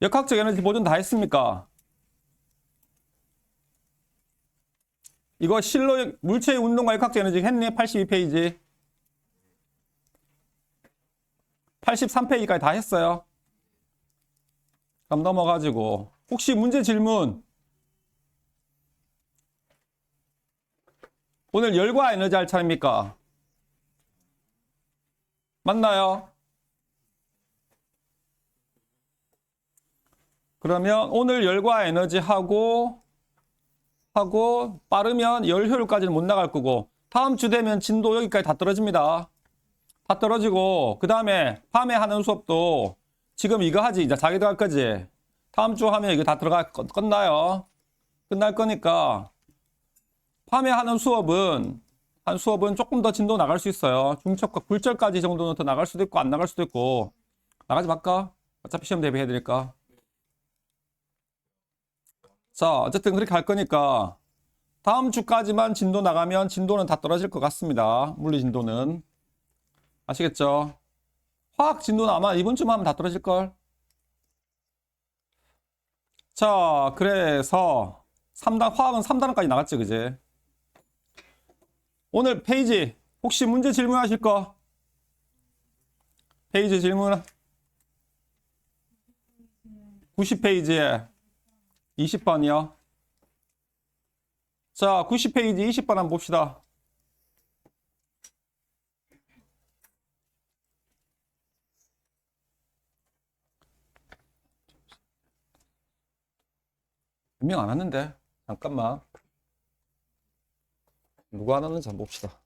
역학적 에너지 보존 다 했습니까? 이거 실로 물체의 운동과 역학적 에너지 했니? 82페이지. 83페이지까지 다 했어요. 그럼 넘어가지고 혹시 문제 질문. 오늘 열과 에너지 할 차례입니까? 맞나요? 그러면 오늘 열과 에너지 하고 빠르면 열 효율까지는 못 나갈 거고 다음 주 되면 진도 여기까지 다 떨어집니다. 다 떨어지고 그 다음에 밤에 하는 수업도 지금 이거 하지 이제 자기 들어갈 거지. 다음 주 하면 이거 다 끝나요. 끝날 거니까 밤에 하는 수업은 조금 더 진도 나갈 수 있어요. 중첩과 굴절까지 정도는 더 나갈 수도 있고 안 나갈 수도 있고 나가지 말까? 어차피 시험 대비해야 되니까. 자, 어쨌든 그렇게 할 거니까 다음 주까지만 진도 나가면 진도는 다 떨어질 것 같습니다. 물리 진도는. 아시겠죠? 화학 진도는 아마 이번 주만 하면 다 떨어질걸? 자, 그래서 화학은 3단원까지 나갔지, 그제? 오늘 페이지 혹시 문제 질문하실 거? 페이지 질문 90페이지에 20번이요. 자, 90페이지 20번 한번 봅시다. 몇 명 안 왔는데? 잠깐만. 누가 안 왔는지 한번 봅시다.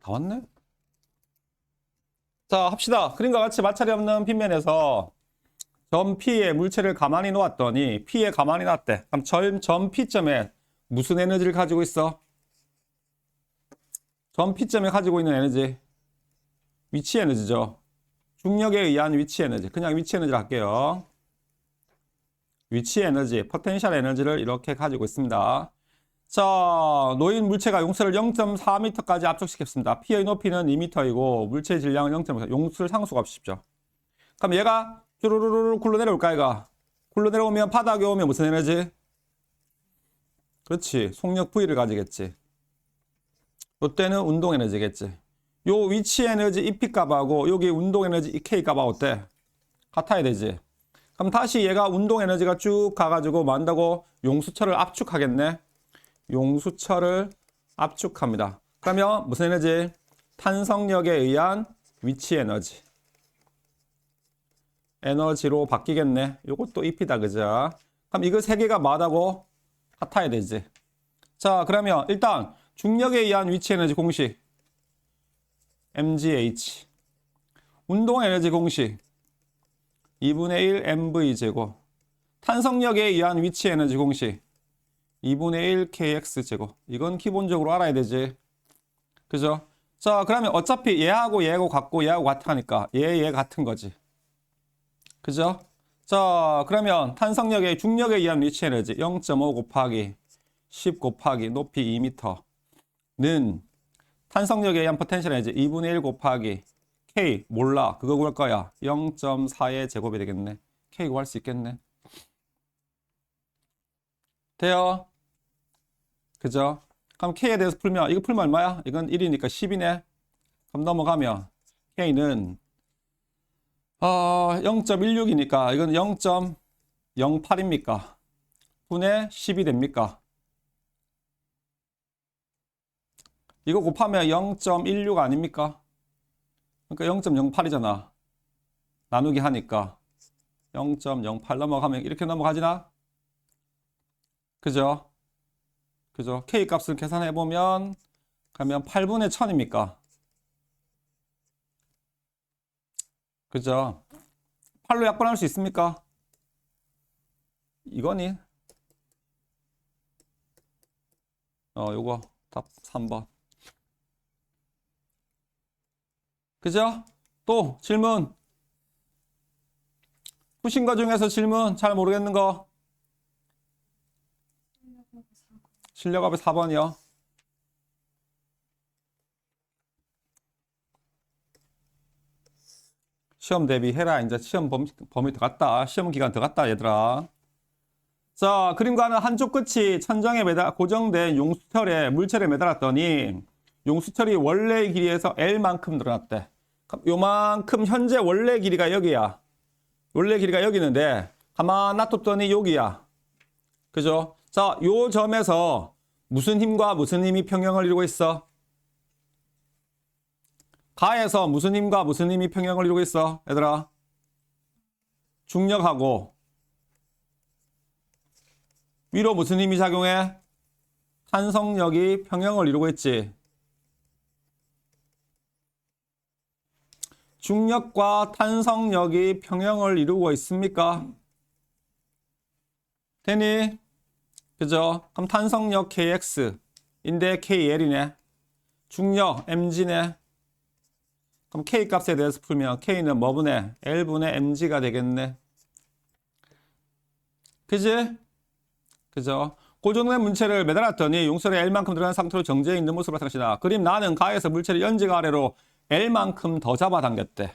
다 왔네? 자, 합시다. 그림과 같이 마찰이 없는 빗면에서 점 P의 물체를 가만히 놓았더니 P에 가만히 놨대. 그럼 점 P점에 무슨 에너지를 가지고 있어? 점 P점에 가지고 있는 에너지. 위치 에너지죠. 중력에 의한 위치 에너지. 그냥 위치 에너지를 할게요. 위치 에너지, 포텐셜 에너지를 이렇게 가지고 있습니다. 자, 놓인 물체가 용수를 0.4m까지 압축시켰습니다. P의 높이는 2m이고 물체의 질량은 0.5. 용수를 상수값이십시오. 그럼 얘가 쭈루루루 굴러내려올까, 얘가? 굴러내려오면 바닥에 오면 무슨 에너지? 그렇지. 속력 V를 가지겠지. 이때는 운동 에너지겠지. 요 위치 에너지 EP 값하고 여기 운동 에너지 K 값하고 어때? 같아야 되지. 그럼 다시 얘가 운동 에너지가 쭉 가가지고 뭐 한다고? 용수철을 압축하겠네. 용수철을 압축합니다. 그러면 무슨 에너지? 탄성력에 의한 위치 에너지. 에너지로 바뀌겠네. 요것도 EP다, 그죠? 그럼 이거 세 개가 뭐하다고? 같아야 되지. 자, 그러면 일단 중력에 의한 위치 에너지 공식. mgh. 운동 에너지 공식. 2분의 1 mv 제곱. 탄성력에 의한 위치 에너지 공식. 2분의 1 kx 제곱. 이건 기본적으로 알아야 되지. 그죠? 자, 그러면 어차피 얘하고 같고 얘하고 같으니까 얘 같은 거지. 그죠? 자, 그러면 탄성력의 중력에 의한 위치 에너지 0.5 곱하기 10 곱하기 높이 2m는 탄성력에 의한 포텐셜 에너지 2분의 1 곱하기 K 몰라. 그거 구할 거야. 0.4의 제곱이 되겠네. K 구할 수 있겠네. 돼요? 그죠? 그럼 K에 대해서 풀면 이거 풀면 얼마야? 이건 1이니까 10이네. 그럼 넘어가면 K는 0.16이니까 이건 0.08입니까? 분의 10이 됩니까? 이거 곱하면 0.16 아닙니까? 그러니까 0.08이잖아. 나누기 하니까 0.08 넘어가면 이렇게 넘어가지나? 그죠? 그죠? K 값을 계산해 보면 가면 8분의 1000입니까? 그죠? 8로 약분할 수 있습니까? 이거니? 요거 답 3번. 그죠? 또 질문. 푸신 거 중에서 질문 잘 모르겠는 거. 실력업의 4번이요. 시험 대비해라. 이제 시험 범위 더 갔다. 시험 기간 더 갔다, 얘들아. 자, 그림과는 한쪽 끝이 천정에 고정된 용수철에 물체를 매달았더니 용수철이 원래 길이에서 L만큼 늘어났대. 그럼 요만큼 현재 원래 길이가 여기야. 원래 길이가 여기 있는데 가만 놔뒀더니 여기야. 그죠? 자, 요 점에서 무슨 힘과 무슨 힘이 평형을 이루고 있어? 가에서 무슨 힘과 무슨 힘이 평형을 이루고 있어? 얘들아. 중력하고 위로 무슨 힘이 작용해? 탄성력이 평형을 이루고 있지. 중력과 탄성력이 평형을 이루고 있습니까? 되니? 그죠? 그럼 탄성력 KX인데 KL이네. 중력 mg네. 그럼 K 값에 대해서 풀면 K는 뭐분의? L분의 mg가 되겠네. 그지? 그죠? 고정된 물체를 매달았더니 용설에 L만큼 들어간 상태로 정지해 있는 모습을 나타내시다. 그림 나는 가에서 물체를 연지가 아래로 L만큼 더 잡아당겼대.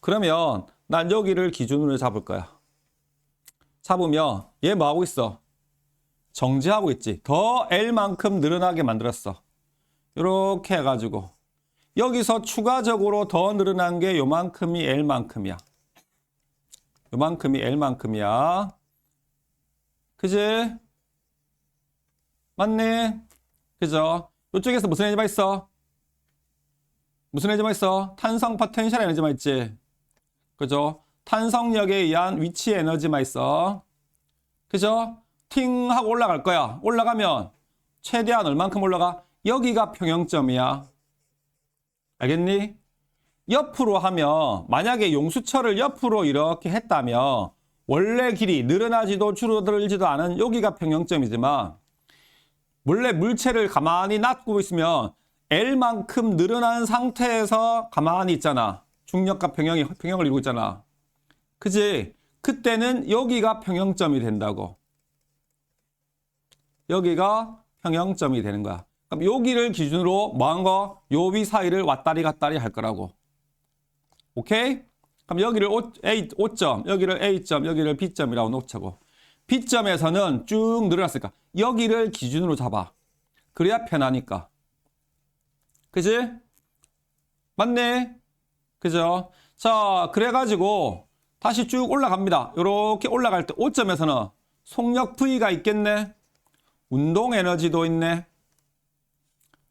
그러면 난 여기를 기준으로 잡을 거야. 잡으면 얘 뭐하고 있어? 정지하고 있지. 더 L만큼 늘어나게 만들었어. 이렇게 해가지고 여기서 추가적으로 더 늘어난 게 요만큼이 L만큼이야. 요만큼이 L만큼이야. 그지? 맞네? 그죠? 이쪽에서 무슨 에너지만 있어? 무슨 에너지만 있어? 탄성 포텐셜 에너지만 있지. 그죠? 탄성력에 의한 위치 에너지만 있어. 그죠? 팅 하고 올라갈 거야. 올라가면 최대한 얼만큼 올라가? 여기가 평형점이야. 알겠니? 옆으로 하면 만약에 용수철을 옆으로 이렇게 했다면 원래 길이 늘어나지도 줄어들지도 않은 여기가 평형점이지만 원래 물체를 가만히 놔두고 있으면 L만큼 늘어난 상태에서 가만히 있잖아. 중력과 평형을 이루고 있잖아. 그지? 그때는 여기가 평형점이 된다고. 여기가 평형점이 되는 거야. 그럼 여기를 기준으로 뭐한 거? 요 위 사이를 왔다리 갔다리 할 거라고. 오케이? 그럼 여기를 O점, 여기를 A점, 여기를 B점이라고 놓자고. B점에서는 쭉 늘어났으니까 여기를 기준으로 잡아. 그래야 편하니까. 그지? 맞네? 그죠? 자, 그래가지고 다시 쭉 올라갑니다. 이렇게 올라갈 때 O점에서는 속력 V가 있겠네? 운동 에너지도 있네?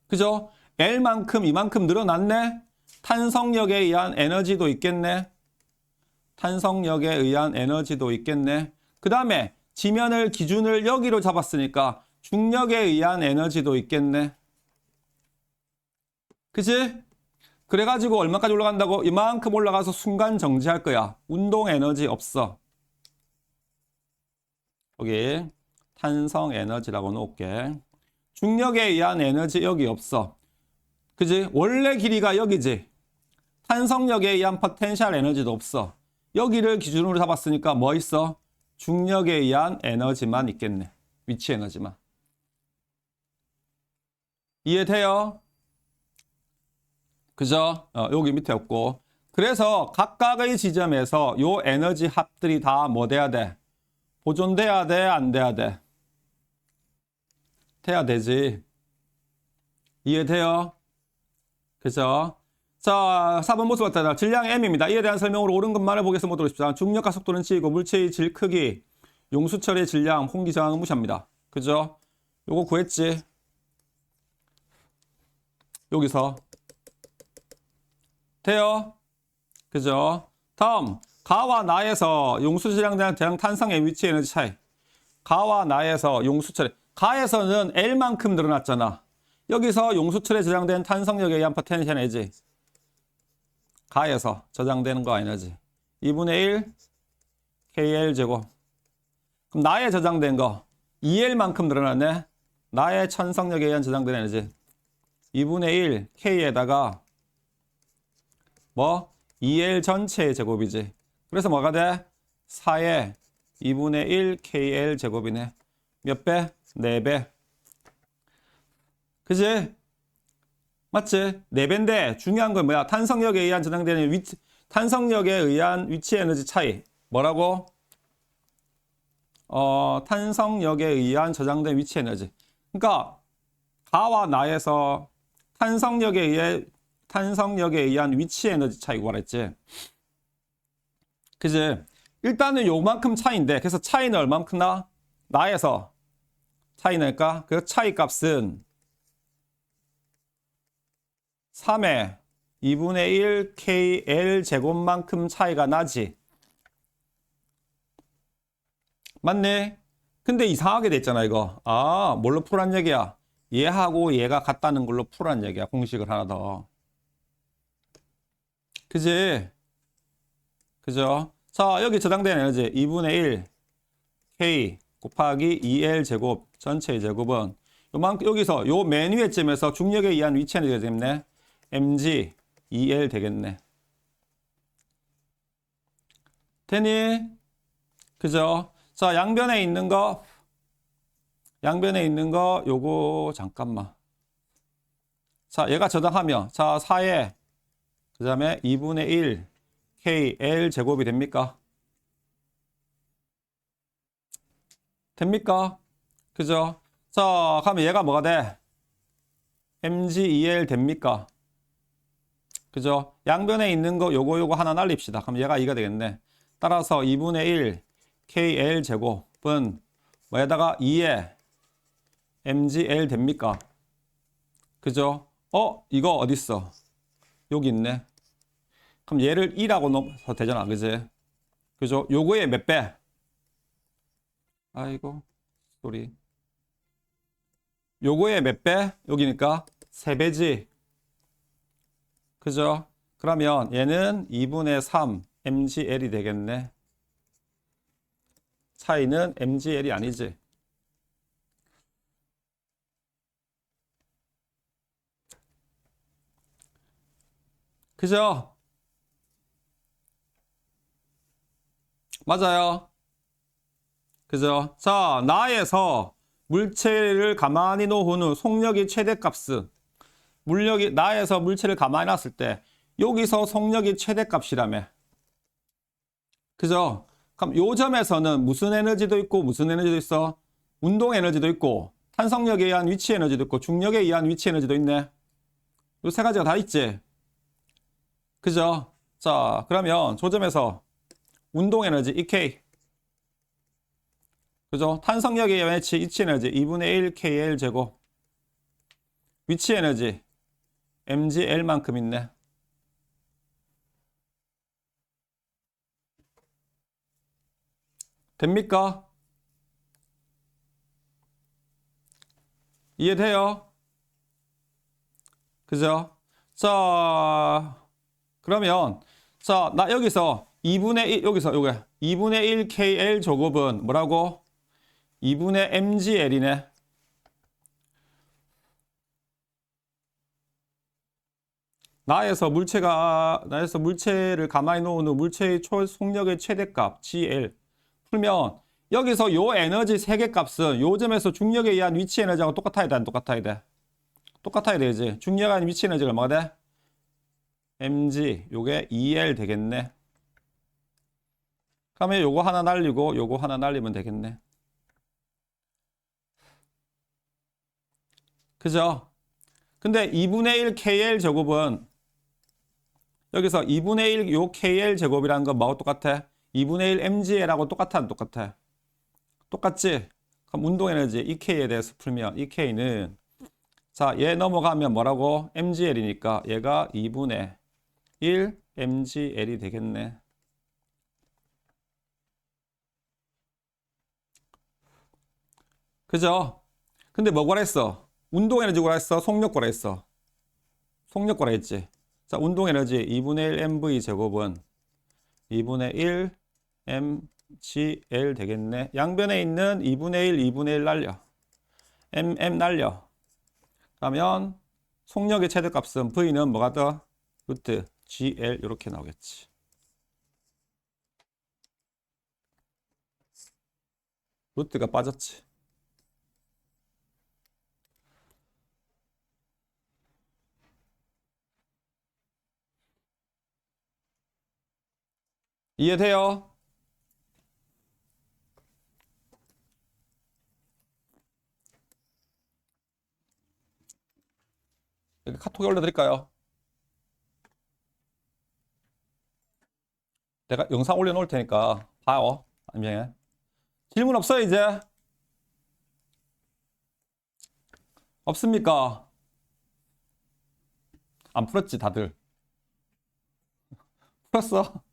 그죠? L만큼 이만큼 늘어났네? 탄성력에 의한 에너지도 있겠네? 탄성력에 의한 에너지도 있겠네? 그 다음에 지면을 기준을 여기로 잡았으니까 중력에 의한 에너지도 있겠네? 그치? 그래가지고 얼마까지 올라간다고? 이만큼 올라가서 순간 정지할 거야. 운동 에너지 없어. 여기 탄성 에너지라고 놓을게. 중력에 의한 에너지 여기 없어. 그지? 원래 길이가 여기지. 탄성력에 의한 포텐셜 에너지도 없어. 여기를 기준으로 잡았으니까 뭐 있어? 중력에 의한 에너지만 있겠네. 위치 에너지만. 이해돼요? 그죠? 여기 밑에 없고. 그래서 각각의 지점에서 요 에너지 합들이 다 뭐 돼야 돼? 보존돼야 돼? 안 돼야 돼? 돼야 되지. 이해돼요? 그죠? 자, 4번 모습 같다. 질량 M입니다. 이에 대한 설명으로 옳은 것만을 보겠습니다. 모두 보십시오. 중력과 속도는 G이고 물체의 질 크기, 용수철의 질량, 홍기 저항은 무시합니다. 그죠? 요거 구했지? 여기서. 돼요? 그죠? 다음, 가와 나에서 용수질량 대한 탄성의 위치 에너지 차이. 가와 나에서 용수철의, 가에서는 L만큼 늘어났잖아. 여기서 용수철에 저장된 탄성력에 의한 포텐셜 에너지. 가에서 저장되는 거 에너지. 2분의 1 KL제곱. 그럼 나에 저장된 거 2L만큼 늘어났네. 나의 천성력에 의한 저장된 에너지. 2분의 1 K에다가 뭐? 2L 전체의 제곱이지. 그래서 뭐가 돼? 4의 2분의 1 KL 제곱이네. 몇 배? 4배. 그지? 맞지? 4배인데 중요한 건 뭐야? 탄성력에 의한 저장되는 탄성력에 의한 위치 에너지 차이. 뭐라고? 탄성력에 의한 저장된 위치 에너지. 그러니까 가와 나에서 탄성력에 의한 위치 에너지 차이고 말했지. 그지? 일단은 요만큼 차이인데, 그래서 차이는 얼만큼 나? 나에서 차이 날까? 그 차이 값은 3의 2분의 1 KL 제곱만큼 차이가 나지. 맞네? 근데 이상하게 됐잖아, 이거. 아, 뭘로 풀란 얘기야? 얘하고 얘가 같다는 걸로 풀란 얘기야. 공식을 하나 더. 그지? 그죠? 자, 여기 저장된 에너지 2분의 1 K 곱하기 2L 제곱 전체의 제곱은 요만큼 여기서 요 맨 위에 쯤에서 중력에 의한 위치 에너지가 되겠네. mg 2L 되겠네. 되니? 그죠? 자, 양변에 있는 거 요거 잠깐만. 자, 얘가 저장하면 자, 4에 그 다음에 2분의 1 KL 제곱이 됩니까? 됩니까? 그죠? 자, 그러면 얘가 뭐가 돼? mg2l 됩니까? 그죠? 양변에 있는 거 요거 하나 날립시다. 그럼 얘가 2가 되겠네. 따라서 2분의 1 KL 제곱은 뭐에다가 2에 mgl 됩니까? 그죠? 이거 어딨어? 여기 있네. 그럼 얘를 2라고 넣어서 되잖아. 그지? 그죠? 요거의 몇 배? 아이고, 소리. 요거의 몇 배? 여기니까 3배지. 그죠? 그러면 얘는 2분의 3 mgl이 되겠네. 차이는 mgl이 아니지. 그죠? 맞아요. 그죠? 자, 나에서 물체를 가만히 놓은 후 속력의 최대값은 나에서 물체를 가만히 놨을 때 여기서 속력의 최대값이라며. 그죠? 그럼 요 점에서는 무슨 에너지도 있고 무슨 에너지도 있어? 운동 에너지도 있고 탄성력에 의한 위치 에너지도 있고 중력에 의한 위치 에너지도 있네. 요 세 가지가 다 있지. 그죠? 자, 그러면 조점에서 운동 에너지 EK. 그죠? 탄성력에 의한 위치 에너지 2분의 1 KL 제곱. 위치 에너지 mgl만큼 있네. 됩니까? 이해돼요? 그죠? 자, 그러면 자, 나 여기서 2분의 1 여기서 요게 2분의 1 KL 제곱은 뭐라고? 2분의 mgl이네. 나에서 물체를 가만히 놓은 후 물체의 속력의 최대값 GL 풀면 여기서 요 에너지 3개 값은 요 점에서 중력에 의한 위치 에너지하고 똑같아야 돼, 안 똑같아야 돼? 똑같아야 되지. 중력에 의한 위치 에너지가 얼마가 돼? mg 요게 2L 되겠네. 그러면 요거 하나 날리고 요거 하나 날리면 되겠네. 그죠? 근데 2분의 1 KL 제곱은 여기서 2분의 1 요 KL 제곱이라는 건 뭐하고 똑같아? 2분의 1 mgl하고 똑같아, 안 똑같아? 똑같지? 그럼 운동에너지 EK에 대해서 풀면 EK는 자, 얘 넘어가면 뭐라고? mgl이니까 얘가 2분의 1 mgl이 되겠네. 그죠? 근데 뭐 구하랬어? 운동에너지 구하랬어? 속력 구하랬어? 속력 구하랬지? 자, 운동에너지 2분의 1 mv 제곱은 2분의 1 mgl 되겠네. 양변에 있는 2분의 1, 2분의 1 날려. mm 날려. 그러면 속력의 최대값은 V는 뭐가 더? 루트 GL 이렇게 나오겠지. 루트가 빠졌지. 이해돼요? 여기 카톡에 올려드릴까요? 내가 영상 올려놓을 테니까 봐요. 아니면 질문 없어요 이제? 없습니까? 안 풀었지 다들? 풀었어?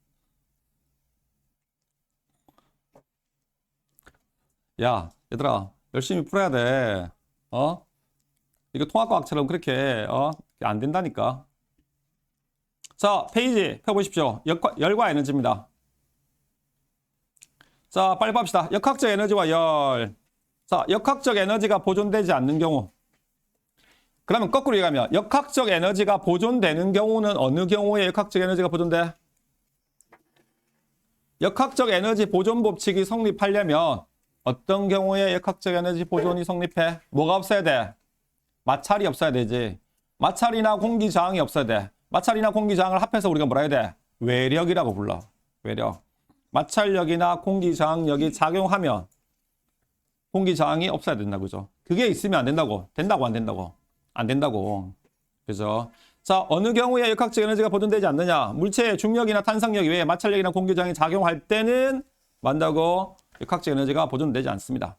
야 얘들아 열심히 풀어야 돼. 어? 이거 통합과학처럼 그렇게 안 된다니까. 자 페이지 펴보십시오. 열과 에너지입니다. 자 빨리 봅시다. 역학적 에너지와 열. 자 역학적 에너지가 보존되지 않는 경우. 그러면 거꾸로 얘기하면 역학적 에너지가 보존되는 경우는 어느 경우에 역학적 에너지가 보존돼? 역학적 에너지 보존 법칙이 성립하려면 어떤 경우에 역학적 에너지 보존이 성립해? 뭐가 없어야 돼? 마찰이 없어야 되지. 마찰이나 공기 저항이 없어야 돼. 마찰이나 공기 저항을 합해서 우리가 뭐라 해야 돼? 외력이라고 불러. 외력. 마찰력이나 공기 저항력이 작용하면 공기 저항이 없어야 된다. 그죠? 그게 있으면 안 된다고. 된다고 안 된다고? 안 된다고. 그죠? 자, 어느 경우에 역학적 에너지가 보존되지 않느냐? 물체의 중력이나 탄성력 외에 마찰력이나 공기 저항이 작용할 때는 만다고 역학적 에너지가 보존되지 않습니다.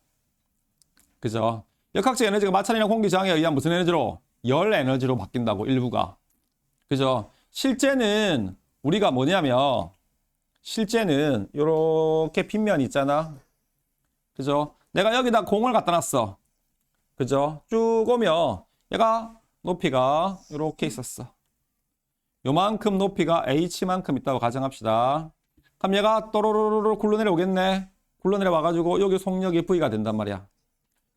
그죠? 역학적 에너지가 마찰이나 공기 저항에 의한 무슨 에너지로? 열 에너지로 바뀐다고, 일부가. 그죠? 실제는 우리가 뭐냐면, 실제는 이렇게 빗면이 있잖아. 그죠? 내가 여기다 공을 갖다 놨어. 그죠? 쭉 오면 얘가 높이가 이렇게 있었어. 요만큼 높이가 h만큼 있다고 가정합시다. 그럼 얘가 또로로로로 굴러내려 오겠네. 굴러내려 와가지고 여기 속력이 V가 된단 말이야.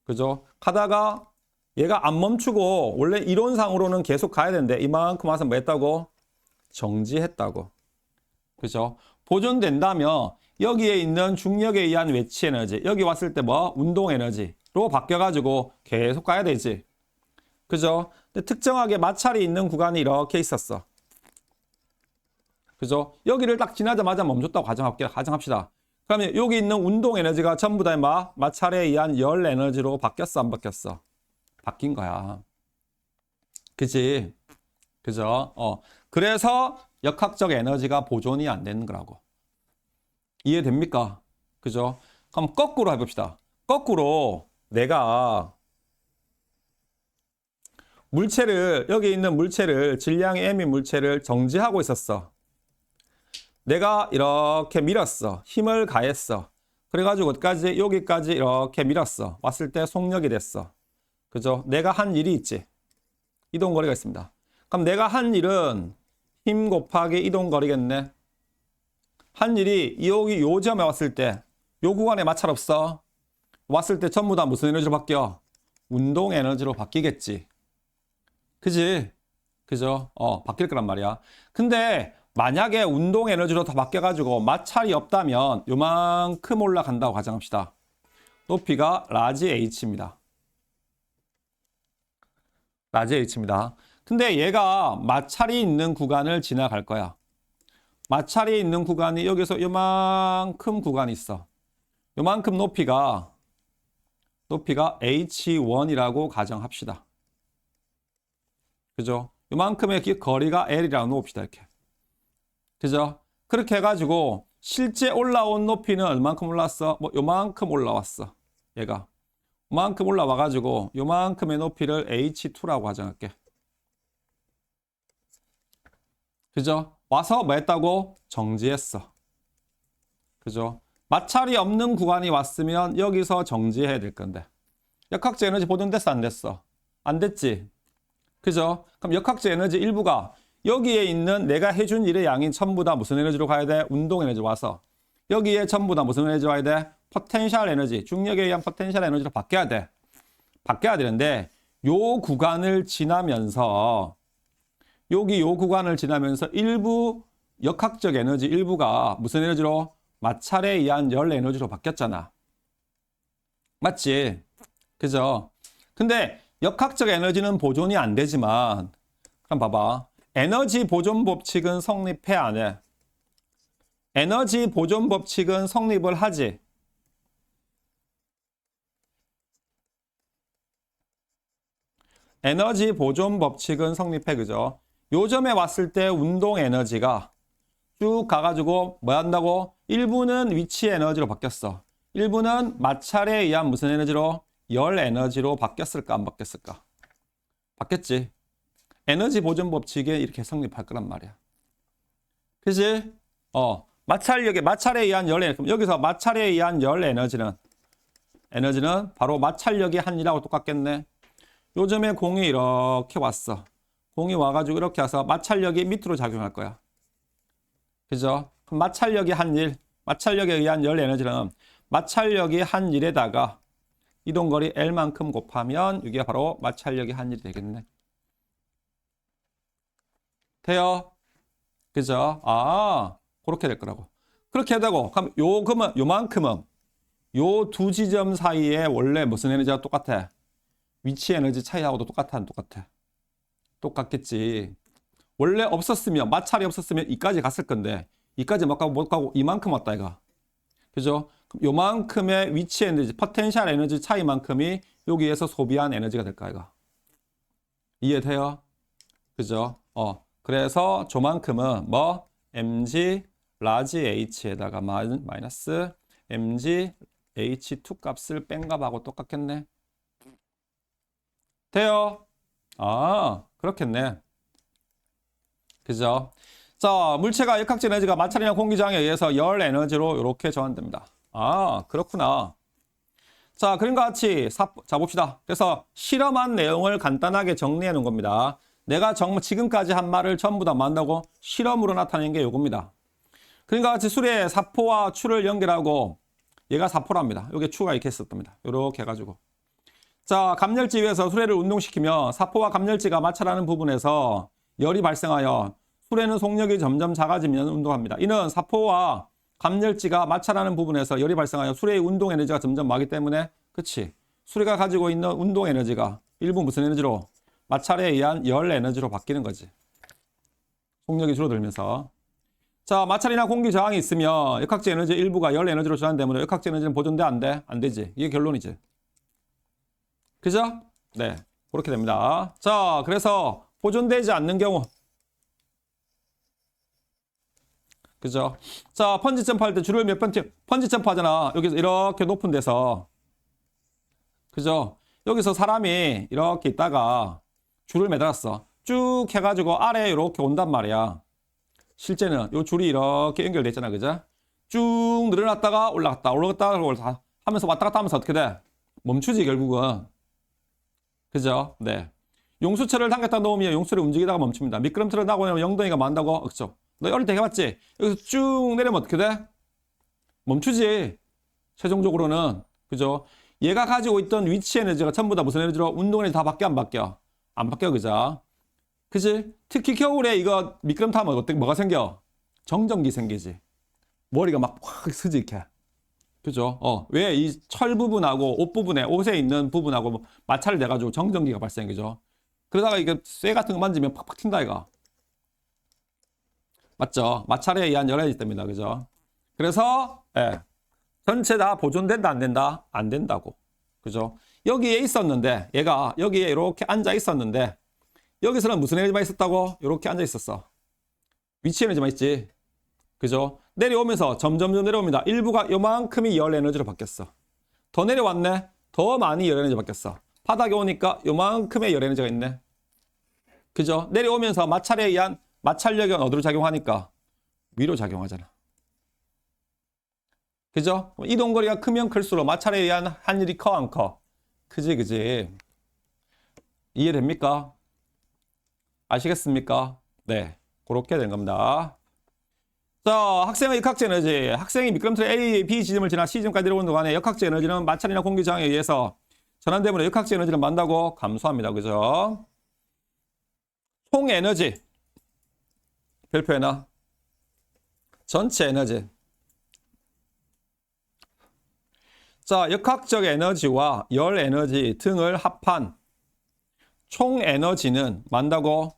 그죠? 가다가 얘가 안 멈추고 원래 이론상으로는 계속 가야 되는데 이만큼 와서 뭐 했다고? 정지했다고. 그죠? 보존된다면 여기에 있는 중력에 의한 외치 에너지, 여기 왔을 때 뭐? 운동 에너지로 바뀌어가지고 계속 가야 되지. 그죠? 근데 특정하게 마찰이 있는 구간이 이렇게 있었어. 그죠? 여기를 딱 지나자마자 멈췄다고 가정합시다. 그러면 여기 있는 운동 에너지가 전부 다 마찰에 의한 열 에너지로 바뀌었어, 안 바뀌었어? 바뀐 거야. 그치? 그죠? 그래서 역학적 에너지가 보존이 안 되는 거라고. 이해됩니까? 그죠? 그럼 거꾸로 해봅시다. 거꾸로 내가 물체를, 여기 있는 물체를, 질량이 M인 물체를 정지하고 있었어. 내가 이렇게 밀었어. 힘을 가했어. 그래가지고 어디까지? 여기까지 이렇게 밀었어. 왔을 때 속력이 됐어. 그죠? 내가 한 일이 있지. 이동거리가 있습니다. 그럼 내가 한 일은 힘 곱하기 이동거리겠네. 한 일이 여기 요 점에 왔을 때, 요 구간에 마찰 없어. 왔을 때 전부 다 무슨 에너지로 바뀌어? 운동 에너지로 바뀌겠지. 그지? 그죠? 바뀔 거란 말이야. 근데 만약에 운동 에너지로 다 바뀌어가지고 마찰이 없다면 요만큼 올라간다고 가정합시다. 높이가 라지 H입니다. 라지 H입니다. 근데 얘가 마찰이 있는 구간을 지나갈 거야. 마찰이 있는 구간이 여기서 요만큼 구간이 있어. 요만큼 높이가 H1이라고 가정합시다. 그죠? 요만큼의 거리가 L이라고 놓읍시다. 이렇게. 그죠? 그렇게 해가지고 실제 올라온 높이는 얼만큼 올라왔어? 뭐 요만큼 올라왔어. 얘가. 요만큼 올라와가지고 요만큼의 높이를 H2라고 가정할게. 그죠? 와서 뭐 했다고? 정지했어. 그죠? 마찰이 없는 구간이 왔으면 여기서 정지해야 될 건데. 역학적 에너지 보존됐어? 안 됐어? 안 됐지? 그죠? 그럼 역학적 에너지 일부가 여기에 있는 내가 해준 일의 양이 전부 다 무슨 에너지로 가야 돼? 운동 에너지 와서. 여기에 전부 다 무슨 에너지 와야 돼? 포텐셜 에너지, 중력에 의한 포텐셜 에너지로 바뀌어야 돼. 바뀌어야 되는데 요 구간을 지나면서 여기 요 구간을 지나면서 일부 역학적 에너지 일부가 무슨 에너지로? 마찰에 의한 열 에너지로 바뀌었잖아. 맞지? 그죠? 근데 역학적 에너지는 보존이 안 되지만 그럼 봐봐. 에너지 보존 법칙은 성립해 안 해? 에너지 보존 법칙은 성립을 하지. 에너지 보존 법칙은 성립해. 그죠? 요점에 왔을 때 운동 에너지가 쭉 가가지고 뭐 한다고? 일부는 위치 에너지로 바뀌었어. 일부는 마찰에 의한 무슨 에너지로? 열 에너지로 바뀌었을까 안 바뀌었을까? 바뀌었지. 에너지 보존 법칙이 이렇게 성립할 거란 말이야. 그지? 마찰에 의한 열 에너지. 여기서 마찰에 의한 열 에너지는 바로 마찰력의 한이라고 똑같겠네. 요즘에 공이 이렇게 왔어. 공이 와가지고 이렇게 와서 마찰력이 밑으로 작용할 거야. 그죠? 그럼 마찰력이 한일, 마찰력에 의한 열 에너지는 마찰력이 한일에다가 이동거리 L만큼 곱하면 이게 바로 마찰력이 한일이 되겠네. 돼요? 그죠? 그렇게 될 거라고. 그렇게 되고, 그럼 요만큼은 요 두 지점 사이에 원래 무슨 에너지가 똑같아? 위치 에너지 차이하고도 똑같아, 안 똑같아? 똑같겠지. 원래 없었으면, 마찰이 없었으면 이까지 갔을 건데, 이까지 못 가고 이만큼 왔다, 이가. 그죠? 그럼 요만큼의 위치 에너지, 포텐셜 에너지 차이만큼이 여기에서 소비한 에너지가 될까, 이가. 이해돼요? 그죠? 그래서 조만큼은 뭐? mg 라지 h에다가 마이너스 mg h2 값을 뺀 값하고 똑같겠네. 돼요? 그렇겠네. 그죠? 자, 물체가 역학적 에너지가 마찰이나 공기저항에 의해서 열 에너지로 이렇게 전환됩니다. 그렇구나. 자, 그림과 같이 자 봅시다. 그래서 실험한 내용을 간단하게 정리해 놓은 겁니다. 내가 지금까지 한 말을 전부 다 만다고 실험으로 나타낸 게 요겁니다. 그림과 같이 수레에 사포와 추를 연결하고 얘가 사포랍니다. 요게 추가 이렇게 있었답니다. 요렇게 해가지고. 자, 감열지 위에서 수레를 운동시키며 사포와 감열지가 마찰하는 부분에서 열이 발생하여 수레는 속력이 점점 작아지면 운동합니다. 이는 사포와 감열지가 마찰하는 부분에서 열이 발생하여 수레의 운동 에너지가 점점 마기 때문에 그치? 수레가 가지고 있는 운동 에너지가 일부 무슨 에너지로? 마찰에 의한 열 에너지로 바뀌는 거지. 속력이 줄어들면서. 자, 마찰이나 공기 저항이 있으면 역학적 에너지 일부가 열 에너지로 전환되면 역학적 에너지는 보존돼? 안 돼? 안 되지. 이게 결론이지. 그죠? 네. 그렇게 됩니다. 자, 그래서 보존되지 않는 경우. 그죠? 자, 펀지 점프 할 때 줄을 몇 번 펀지 점프 하잖아. 여기서 이렇게 높은 데서. 그죠? 여기서 사람이 이렇게 있다가 줄을 매달았어. 쭉 해가지고 아래에 이렇게 온단 말이야. 실제는 이 줄이 이렇게 연결돼 있잖아. 그죠? 쭉 늘어났다가 올라갔다 하면서 왔다 갔다 하면서 어떻게 돼? 멈추지 결국은. 그죠? 네. 용수철을 당겼다 놓으면 용수를 움직이다가 멈춥니다. 미끄럼틀을 나고 나면 영덩이가 만다고? 그렇죠? 너 어릴 때 해봤지? 여기서 쭉 내리면 어떻게 돼? 멈추지. 최종적으로는. 그죠? 얘가 가지고 있던 위치 에너지가 전부 다 무슨 에너지로? 운동 에너지 다 바뀌어 안 바뀌어? 안 바뀌어. 그죠? 그지? 특히 겨울에 이거 미끄럼틀 하면 뭐가 생겨? 정전기 생기지. 머리가 막 확 쓰지 이렇게. 그죠? 왜 이 철 부분하고 옷에 있는 부분하고 뭐 마찰이 돼가지고 정전기가 발생이죠. 그러다가 이게 쇠 같은 거 만지면 팍팍 튄다 이거. 맞죠? 마찰에 의한 열애이기 때문이다. 그죠? 그래서 전체 다 보존된다 안 된다? 안 된다고. 그죠? 여기에 있었는데 얘가 여기에 이렇게 앉아 있었는데 여기서는 무슨 에너지만 있었다고? 이렇게 앉아 있었어. 위치 에너지만 있지. 그죠? 내려오면서 점점 내려옵니다. 일부가 요만큼이 열 에너지로 바뀌었어. 더 내려왔네. 더 많이 열 에너지 바뀌었어. 바닥에 오니까 요만큼의 열 에너지가 있네. 그죠? 내려오면서 마찰에 의한 마찰력이 어디로 작용하니까? 위로 작용하잖아. 그죠? 이동거리가 크면 클수록 마찰에 의한 한일이 커 안 커? 그지? 이해됩니까? 아시겠습니까? 네. 그렇게 된 겁니다. 자, 학생의 역학적 에너지. 학생이 미끄럼틀 A, B 지점을 지나 C 지점까지 내려오는 동안에 역학적 에너지는 마찰이나 공기 저항에 의해서 전환되므로 역학적 에너지를 만다고 감소합니다. 그죠? 총 에너지. 별표해놔. 전체 에너지. 자, 역학적 에너지와 열 에너지 등을 합한 총 에너지는 만다고?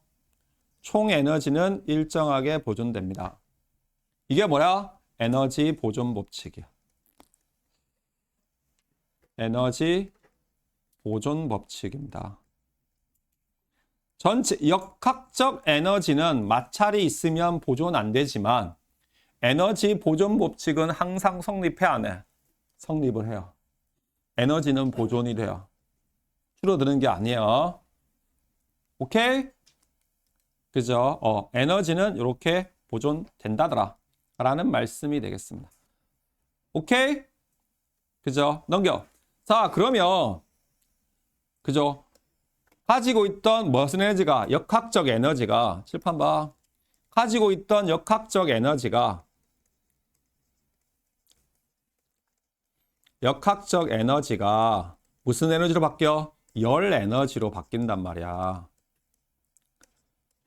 총 에너지는 일정하게 보존됩니다. 이게 뭐야? 에너지 보존 법칙이야. 에너지 보존 법칙입니다. 전체 역학적 에너지는 마찰이 있으면 보존 안 되지만 에너지 보존 법칙은 항상 성립해 안 해? 성립을 해요. 에너지는 보존이 돼요. 줄어드는 게 아니에요. 오케이? 그죠? 에너지는 이렇게 보존된다더라 라는 말씀이 되겠습니다. 오케이? 그죠? 넘겨. 자, 그러면 그죠? 가지고 있던 무슨 에너지가 역학적 에너지가 칠판 봐. 가지고 있던 역학적 에너지가 무슨 에너지로 바뀌어? 열 에너지로 바뀐단 말이야.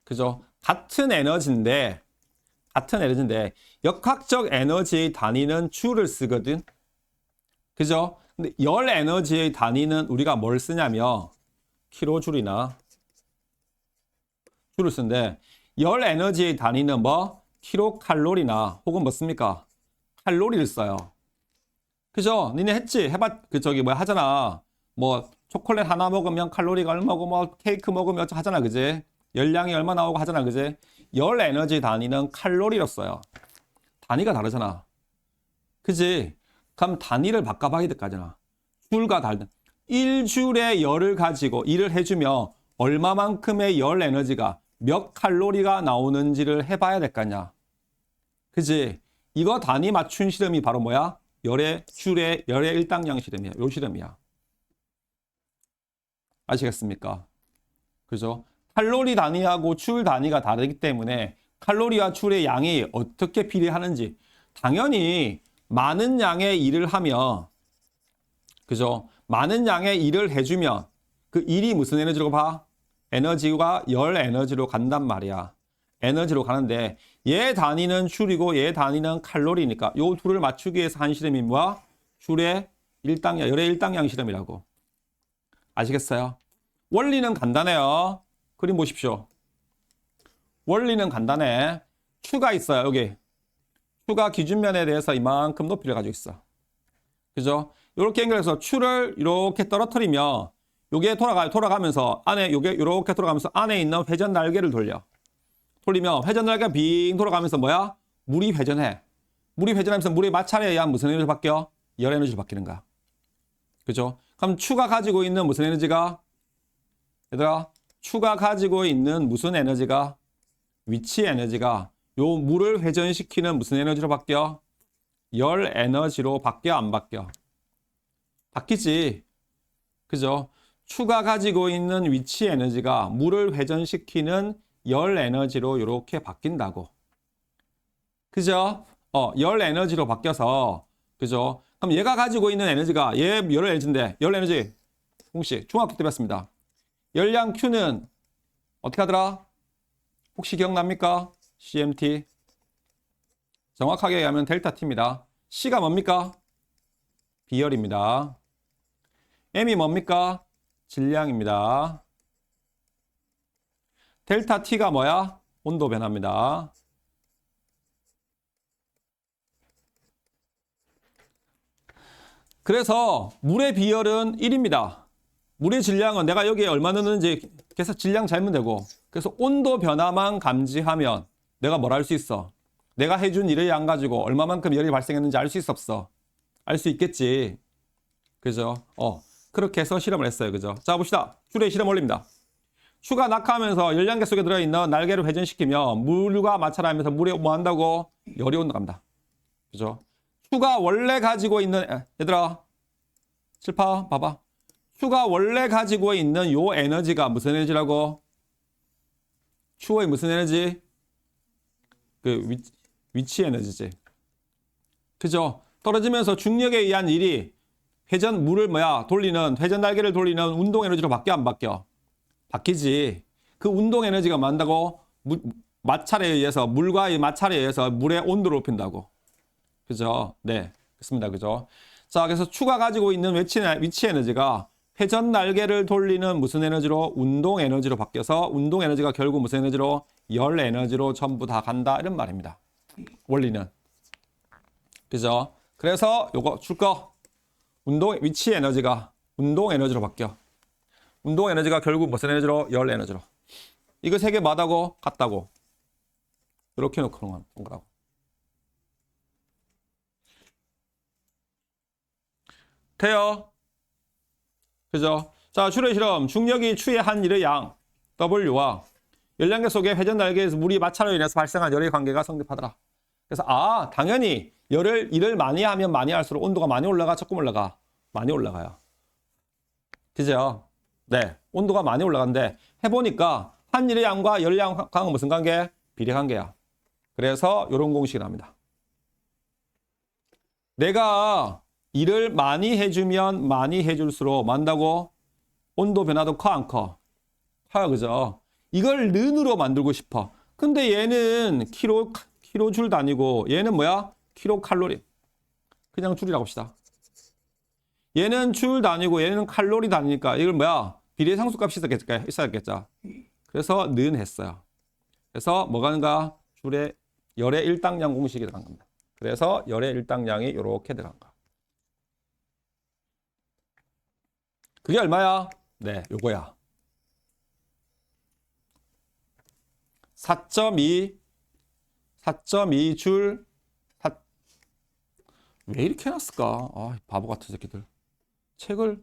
그죠? 같은 에너지인데 역학적 에너지의 단위는 줄을 쓰거든. 그죠? 근데 열 에너지의 단위는 우리가 뭘 쓰냐면 킬로줄이나 줄을 쓰는데 열 에너지의 단위는 뭐? 킬로칼로리나 혹은 뭐 씁니까? 칼로리를 써요. 그죠? 니네 했지? 하잖아. 뭐 초콜릿 하나 먹으면 칼로리가 얼마고 뭐 케이크 먹으면 하잖아. 그지? 열량이 얼마 나오고 하잖아. 그지? 열 에너지 단위는 칼로리로 써요. 단위가 다르잖아. 그지? 그럼 단위를 바꿔봐야 될까잖아. 줄과 다르다. 1줄의 열을 가지고 일을 해주면 얼마만큼의 열 에너지가 몇 칼로리가 나오는지를 해봐야 될 거 아니야. 그지? 이거 단위 맞춘 실험이 바로 뭐야? 열의 일당량 실험이야. 요 실험이야. 아시겠습니까? 그죠? 칼로리 단위하고 줄 단위가 다르기 때문에 칼로리와 줄의 양이 어떻게 비례하는지 당연히 많은 양의 일을 하면 그죠? 많은 양의 일을 해주면 그 일이 무슨 에너지로 봐? 에너지가 열 에너지로 간단 말이야. 에너지로 가는데 얘 단위는 줄이고 얘 단위는 칼로리니까 요 둘을 맞추기 위해서 한 실험이 뭐야? 줄의 일당량, 열의 일당량 실험이라고. 아시겠어요? 원리는 간단해요. 그림 보십시오. 원리는 간단해. 추가 있어요. 여기. 추가 기준면에 대해서 이만큼 높이를 가지고 있어. 그죠? 이렇게 연결해서 추를 이렇게 떨어뜨리면 요게 돌아가면서 안에 요게 이렇게 돌아가면서 안에 있는 회전 날개를 돌리면 회전 날개가 빙 돌아가면서 뭐야? 물이 회전해. 물이 회전하면서 물의 마찰에 의한 무슨 에너지로 바뀌어? 열 에너지로 바뀌는 거야. 그죠? 그럼 추가 가지고 있는 무슨 에너지가? 얘들아, 추가 가지고 있는 무슨 에너지가? 위치 에너지가 요 물을 회전시키는 무슨 에너지로 바뀌어? 열 에너지로 바뀌어 안 바뀌어? 바뀌지. 그죠? 추가 가지고 있는 위치 에너지가 물을 회전시키는 열 에너지로 이렇게 바뀐다고. 그죠? 열 에너지로 바뀌어서 그죠? 그럼 얘가 가지고 있는 에너지가 얘 열 에너지인데 열 에너지 공식 중학교 때 배웠습니다. 열량 Q는 어떻게 하더라? 혹시 기억납니까? CMT. 정확하게 얘기하면 델타 T입니다. C가 뭡니까? 비열입니다. M이 뭡니까? 질량입니다. 델타 T가 뭐야? 온도 변화입니다. 그래서 물의 비열은 1입니다. 물의 질량은 내가 여기에 얼마 넣는지 계속 질량 잘면 되고 그래서 온도 변화만 감지하면 내가 뭘 알 수 있어? 내가 해준 일의 양 가지고 얼마만큼 열이 발생했는지 알 수 있어 없어? 알 수 있겠지. 그죠? 그렇게 해서 실험을 했어요. 그죠? 자, 봅시다. 줄의 실험 올립니다. 추가 낙하하면서 열량계 속에 들어있는 날개를 회전시키면 물과 마찰하면서 물에 뭐 한다고? 열이 온다갑니다. 그죠? 추가 원래 가지고 있는 얘들아 칠파 봐봐. 추가 원래 가지고 있는 요 에너지가 무슨 에너지라고? 추의 무슨 에너지? 그 위치 에너지지. 그죠? 떨어지면서 중력에 의한 일이 물을 회전 날개를 돌리는 운동 에너지로 바뀌어 안 바뀌어? 바뀌지. 그 운동 에너지가 뭐한다고? 마찰에 의해서 물과의 마찰에 의해서 물의 온도를 높인다고. 그죠? 네. 그렇습니다. 그죠? 자, 그래서 추가 가지고 있는 위치 에너지가 회전 날개를 돌리는 무슨 에너지로? 운동 에너지로 바뀌어서 운동 에너지가 결국 무슨 에너지로? 열 에너지로 전부 다 간다. 이런 말입니다. 원리는. 그죠? 그래서 요거 줄 거. 위치 에너지가 운동 에너지로 바뀌어. 운동 에너지가 결국 무슨 에너지로? 열 에너지로. 이거 세 개 맞다고? 같다고. 이렇게 놓고 놓은 거라고. 돼요? 그죠? 자, 추의 실험. 중력이 추의 한 일의 양, W와 열량계 속의 회전 날개에서 물이 마찰로 인해서 발생한 열의 관계가 성립하더라. 그래서, 당연히 일을 많이 하면 많이 할수록 온도가 많이 올라가, 조금 올라가? 많이 올라가요. 그죠? 네. 온도가 많이 올라가는데, 해보니까 한 일의 양과 열량과는 무슨 관계? 비례관계야. 그래서 이런 공식이 납니다. 내가 일을 많이 해주면 많이 해줄수록 만다고 온도 변화도 커 안 커? 커요. 그죠? 이걸 는으로 만들고 싶어. 근데 얘는 킬로줄 단위고 얘는 뭐야? 킬로칼로리. 그냥 줄이라고 합시다. 얘는 줄 단위고 얘는 칼로리 단위니까 이걸 뭐야? 비례상수값이 있어야겠죠. 그래서 는 했어요. 그래서 뭐가 하는가? 열의 일당량 공식이 들어간 겁니다. 그래서 열의 일당량이 이렇게 들어간 거야. 그게 얼마야? 네, 요거야. 4.2 줄. 왜 이렇게 해놨을까? 바보 같은 새끼들. 책을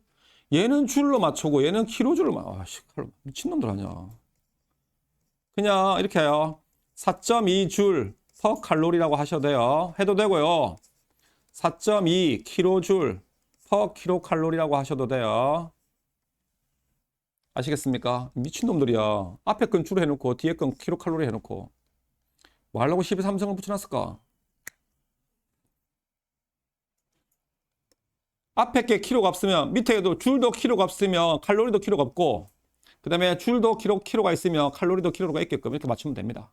얘는 줄로 맞추고 얘는 킬로줄로 미친놈들 아니야. 그냥 이렇게 해요. 4.2 줄 퍼 칼로리라고 하셔도 돼요. 해도 되고요. 4.2 킬로줄 퍼 킬로칼로리라고 하셔도 돼요. 아시겠습니까? 미친놈들이야. 앞에 건 줄 해놓고 뒤에 건 킬로칼로리 해놓고 뭐 하려고 12삼성을 붙여놨을까? 앞에 게 키로가 없으면 밑에도 줄도 키로가 없으면 칼로리도 키로가 없고 그 다음에 줄도 키로가 있으면 칼로리도 키로가 있게끔 이렇게 맞추면 됩니다.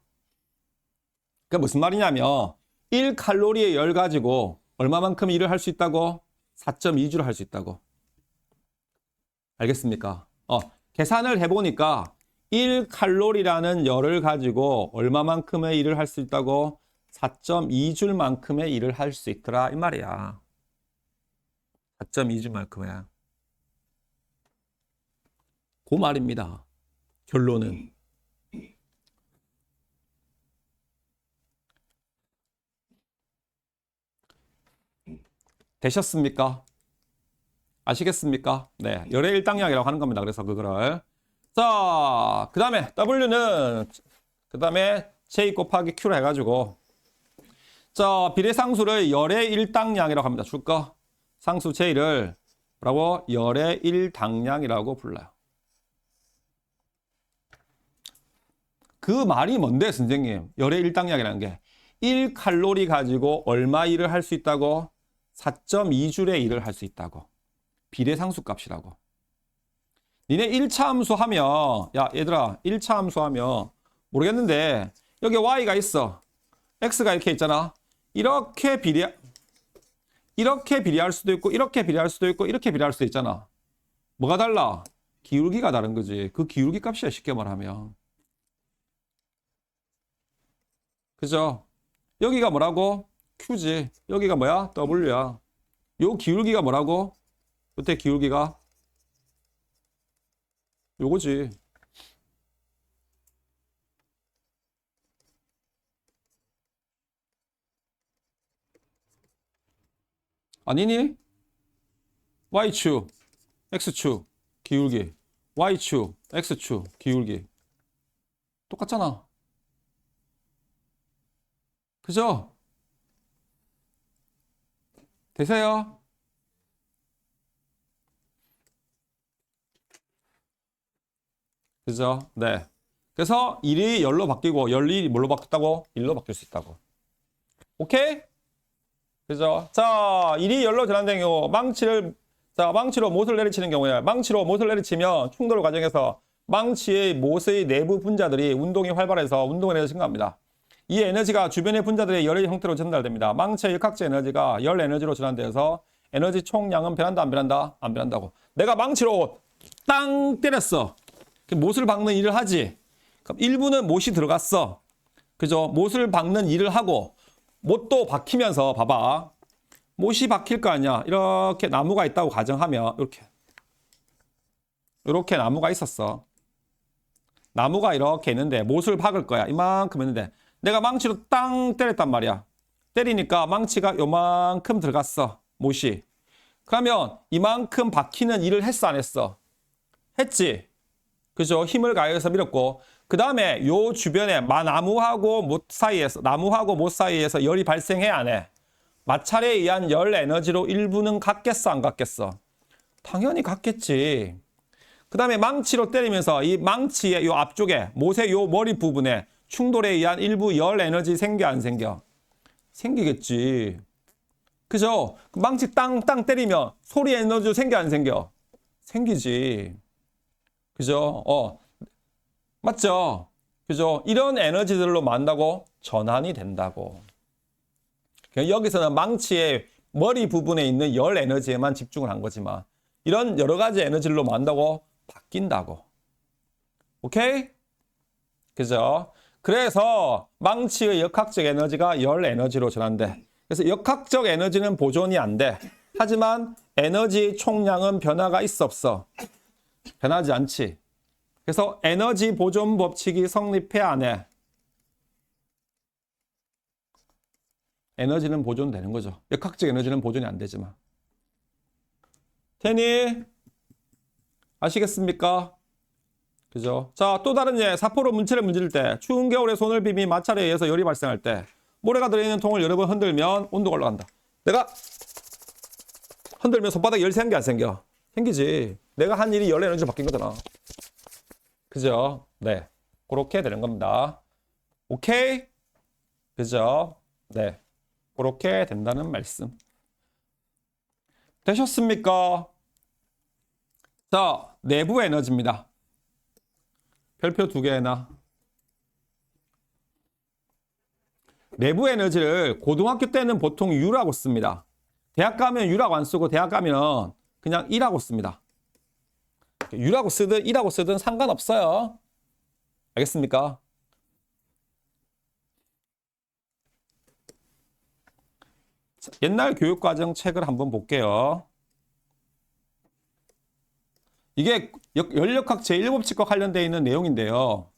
그게 무슨 말이냐면 1칼로리의 열 가지고 얼마만큼 일을 할 수 있다고? 4.2주를 할 수 있다고. 알겠습니까? 계산을 해보니까 1칼로리라는 열을 가지고 얼마만큼의 일을 할 수 있다고? 4.2줄만큼의 일을 할 수 있더라 이 말이야. 4.2줄만큼이야. 그 말입니다. 결론은. 되셨습니까? 아시겠습니까? 네, 열의 일당량이라고 하는 겁니다. 그래서 그거를 자, 그 다음에 W는 그 다음에 J 곱하기 Q로 해가지고 자, 비례상수를 열의 일당량이라고 합니다. 줄거 상수 J를 뭐라고? 열의 일당량이라고 불러요. 그 말이 뭔데 선생님? 열의 일당량이라는 게 1칼로리 가지고 얼마 일을 할 수 있다고? 4.2줄의 일을 할 수 있다고. 비례상수 값이라고. 니네 1차 함수 하면 야 얘들아 1차 함수 하면 모르겠는데 여기 y가 있어. x가 이렇게 있잖아. 이렇게 비례할 수도 있고 이렇게 비례할 수도 있고 이렇게 비례할 수도 있잖아. 뭐가 달라? 기울기가 다른 거지. 그 기울기 값이야 쉽게 말하면. 그죠? 여기가 뭐라고? Q지. 여기가 뭐야? W야. 요 기울기가 뭐라고? 이때 기울기가 요거지. 아니니? Y축, X축, 기울기. Y축, X축, 기울기. 똑같잖아. 그죠? 되세요? 그죠? 네. 그래서 1이 열로 바뀌고 열이 뭘로 바뀌었다고? 1로 바뀔 수 있다고. 오케이? 그죠? 자, 1이 열로 전환된 경우 망치로 못을 내리치는 경우에 망치로 못을 내리치면 충돌 과정에서 망치의 못의 내부 분자들이 운동이 활발해서 운동 에너지가 증가합니다. 이 에너지가 주변의 분자들의 열의 형태로 전달됩니다. 망치의 역학적 에너지가 열 에너지로 전환되어서 에너지 총량은 변한다, 안 변한다? 안 변한다고. 내가 망치로 땅 때렸어. 못을 박는 일을 하지. 그럼 일부는 못이 들어갔어. 그죠? 못을 박는 일을 하고 못도 박히면서 봐봐. 못이 박힐 거 아니야. 이렇게 나무가 있다고 가정하면 이렇게 나무가 있었어. 나무가 이렇게 있는데 못을 박을 거야. 이만큼 있는데 내가 망치로 땅 때렸단 말이야. 때리니까 망치가 요만큼 들어갔어. 못이. 그러면 이만큼 박히는 일을 했어, 안 했어? 했지. 그죠? 힘을 가해서 밀었고 그 다음에 요 주변에 나무하고 못 사이에서 열이 발생해, 안 해? 마찰에 의한 열 에너지로 일부는 갖겠어, 안 갖겠어? 당연히 갖겠지. 그 다음에 망치로 때리면서 이 망치의 요 앞쪽에 못의 요 머리 부분에 충돌에 의한 일부 열 에너지 생겨, 안 생겨? 생기겠지. 그죠? 망치 땅땅 때리면 소리 에너지 생겨, 안 생겨? 생기지. 그죠? 맞죠? 그죠? 이런 에너지들로 만나고 전환이 된다고. 여기서는 망치의 머리 부분에 있는 열 에너지에만 집중을 한 거지만 이런 여러 가지 에너지로 만나고 바뀐다고. 오케이? 그죠? 그래서 망치의 역학적 에너지가 열 에너지로 전환돼. 그래서 역학적 에너지는 보존이 안 돼. 하지만 에너지 총량은 변화가 있어, 없어? 변하지 않지. 그래서 에너지 보존 법칙이 성립해, 안 해? 에너지는 보존되는 거죠. 역학적 에너지는 보존이 안 되지만. 되니? 아시겠습니까? 그죠? 자, 또 다른 예, 사포로 문체를 문질 때, 추운 겨울에 손을 비비 마찰에 의해서 열이 발생할 때, 모래가 들어있는 통을 여러 번 흔들면 온도가 올라간다. 내가 흔들면 손바닥에 열이 생겨, 안 생겨? 생기지. 내가 한 일이 열 에너지로 바뀐 거잖아. 그죠? 네. 그렇게 되는 겁니다. 오케이? 그죠? 네. 그렇게 된다는 말씀. 되셨습니까? 자, 내부 에너지입니다. 별표 2개나. 내부 에너지를 고등학교 때는 보통 U라고 씁니다. 대학 가면 U라고 안 쓰고 대학 가면 그냥 E라고 씁니다. U라고 쓰든 E라고 쓰든 상관없어요. 알겠습니까? 자, 옛날 교육과정 책을 한번 볼게요. 이게 연력학 제1법칙과 관련되어 있는 내용인데요.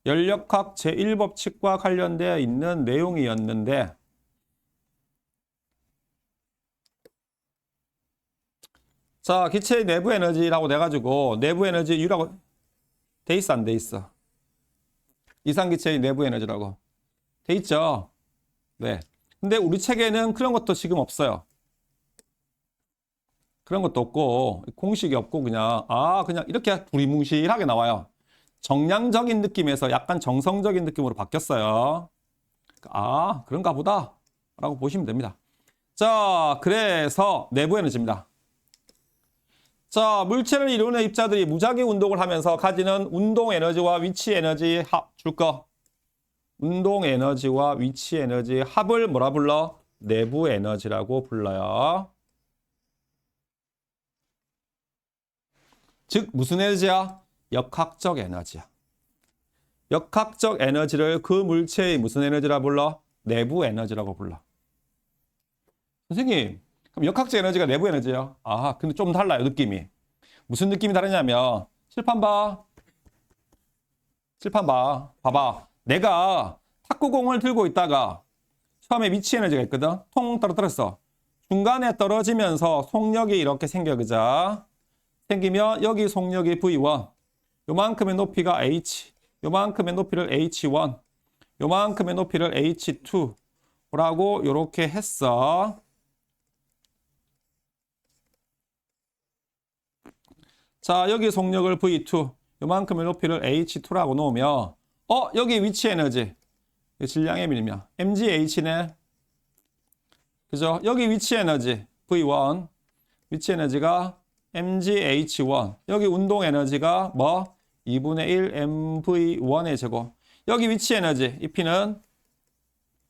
연력학 제1법칙과 관련되어 있는 내용이었는데 자, 기체의 내부 에너지라고 돼가지고 내부 에너지 U라고 돼 있어, 안 돼 있어? 이상기체의 내부 에너지라고 돼 있죠? 네. 근데 우리 책에는 그런 것도 지금 없어요. 그런 것도 없고 공식이 없고 그냥 그냥 이렇게 두리뭉실하게 나와요. 정량적인 느낌에서 약간 정성적인 느낌으로 바뀌었어요. 그런가 보다 라고 보시면 됩니다. 자, 그래서 내부 에너지입니다. 자, 물체를 이루는 입자들이 무작위 운동을 하면서 가지는 운동 에너지와 위치 에너지 줄 거. 운동 에너지와 위치 에너지 합을 뭐라 불러? 내부 에너지라고 불러요. 즉 무슨 에너지야? 역학적 에너지야. 역학적 에너지를 그 물체의 무슨 에너지라 불러? 내부 에너지라고 불러. 선생님, 그럼 역학적 에너지가 내부 에너지예요? 근데 좀 달라요, 느낌이. 무슨 느낌이 다르냐면 칠판 봐. 칠판 봐. 봐봐. 내가 탁구공을 들고 있다가 처음에 위치 에너지가 있거든. 통 떨어뜨렸어. 중간에 떨어지면서 속력이 이렇게 생겨, 그죠? 생기면 여기 속력이 V1, 요만큼의 높이가 H, 요만큼의 높이를 H1, 요만큼의 높이를 H2라고 요렇게 했어. 자, 여기 속력을 V2, 요만큼의 높이를 H2라고 놓으면 여기 위치 에너지, 질량에 밀면 mgH네. 그죠? 여기 위치 에너지 V1, 위치 에너지가 mgh1. 여기 운동 에너지가 뭐? 2분의 1 mv1의 제곱. 여기 위치 에너지, 이 P는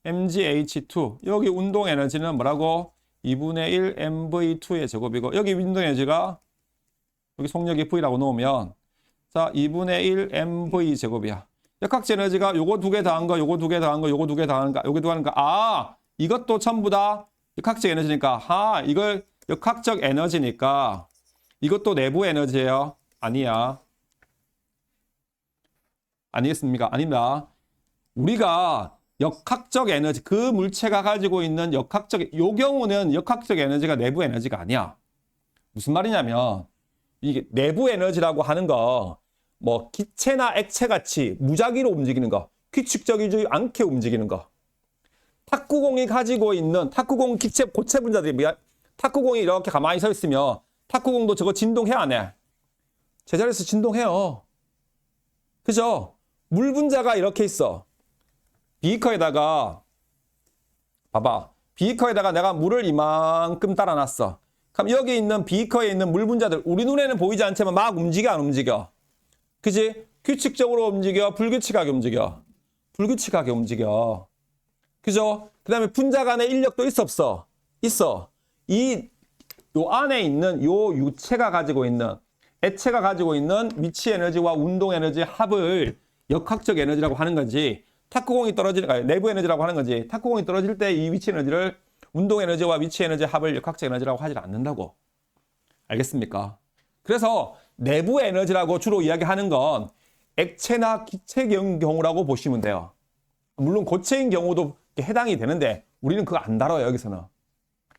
mgh2. 여기 운동 에너지는 뭐라고? 2분의 1 mv2의 제곱이고, 여기 운동 에너지가 여기 속력이 V라고 놓으면 자, 2분의 1 mv 제곱이야. 역학적 에너지가 요거 두 개 더한 거, 요거 두 개 더한 거, 요거 두 개 더한 거, 요거 두 개 더한 거. 아, 이것도 전부 다 역학적 에너지니까. 아, 이걸 역학적 에너지니까 이것도 내부 에너지예요. 아니야. 아니겠습니까? 아닙니다. 우리가 역학적 에너지, 그 물체가 가지고 있는 역학적, 요 경우는 역학적 에너지가 내부 에너지가 아니야. 무슨 말이냐면 이게 내부 에너지라고 하는 거, 뭐 기체나 액체 같이 무작위로 움직이는 거, 규칙적이지 않게 움직이는 거. 탁구공이 가지고 있는 탁구공 기체 고체 분자들이 뭐야? 탁구공이 이렇게 가만히 서 있으면 탁구공도 저거 진동해 안 해? 제자리에서 진동해요. 그죠? 물 분자가 이렇게 있어. 비커에다가 봐봐. 비커에다가 내가 물을 이만큼 따라놨어. 그럼 여기 있는 비커에 있는 물 분자들, 우리 눈에는 보이지 않지만 막 움직여, 안 움직여? 그지? 규칙적으로 움직여, 불규칙하게 움직여? 불규칙하게 움직여. 그죠? 그 다음에 분자 간의 인력도 있어, 없어? 있어. 요 안에 있는 요 유체가 가지고 있는, 액체가 가지고 있는 위치 에너지와 운동 에너지의 합을 역학적 에너지라고 하는 거지. 탁구공이 떨어지는, 내부 에너지라고 하는 거지. 탁구공이 떨어질 때 이 위치 에너지를 운동 에너지와 위치 에너지의 합을 역학적 에너지라고 하지 않는다고. 알겠습니까? 그래서 내부 에너지라고 주로 이야기하는 건 액체나 기체의 경우라고 보시면 돼요. 물론 고체인 경우도 해당이 되는데 우리는 그거 안 다뤄요, 여기서는.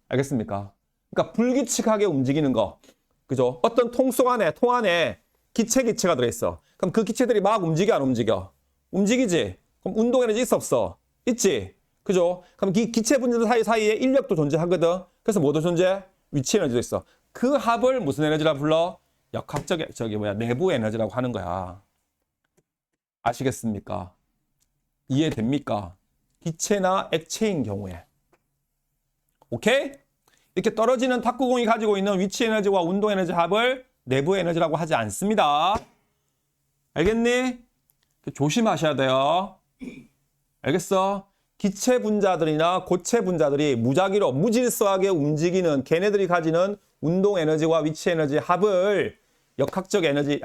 알겠습니까? 그러니까 불규칙하게 움직이는 거. 그죠? 어떤 통 안에 기체가 들어있어. 그럼 그 기체들이 막 움직여, 안 움직여? 움직이지? 그럼 운동 에너지 있어, 없어? 있지? 그죠? 그럼 이 기체 분자들 사이에 인력도 존재하거든. 그래서 뭐도 존재? 위치 에너지도 있어. 그 합을 무슨 에너지라 불러? 역학적, 내부 에너지라고 하는 거야. 아시겠습니까? 이해됩니까? 기체나 액체인 경우에. 오케이? 이렇게 떨어지는 탁구공이 가지고 있는 위치 에너지와 운동 에너지 합을 내부 에너지라고 하지 않습니다. 알겠니? 조심하셔야 돼요. 알겠어? 기체 분자들이나 고체 분자들이 무작위로 무질서하게 움직이는 걔네들이 가지는 운동 에너지와 위치 에너지 합을 역학적 에너지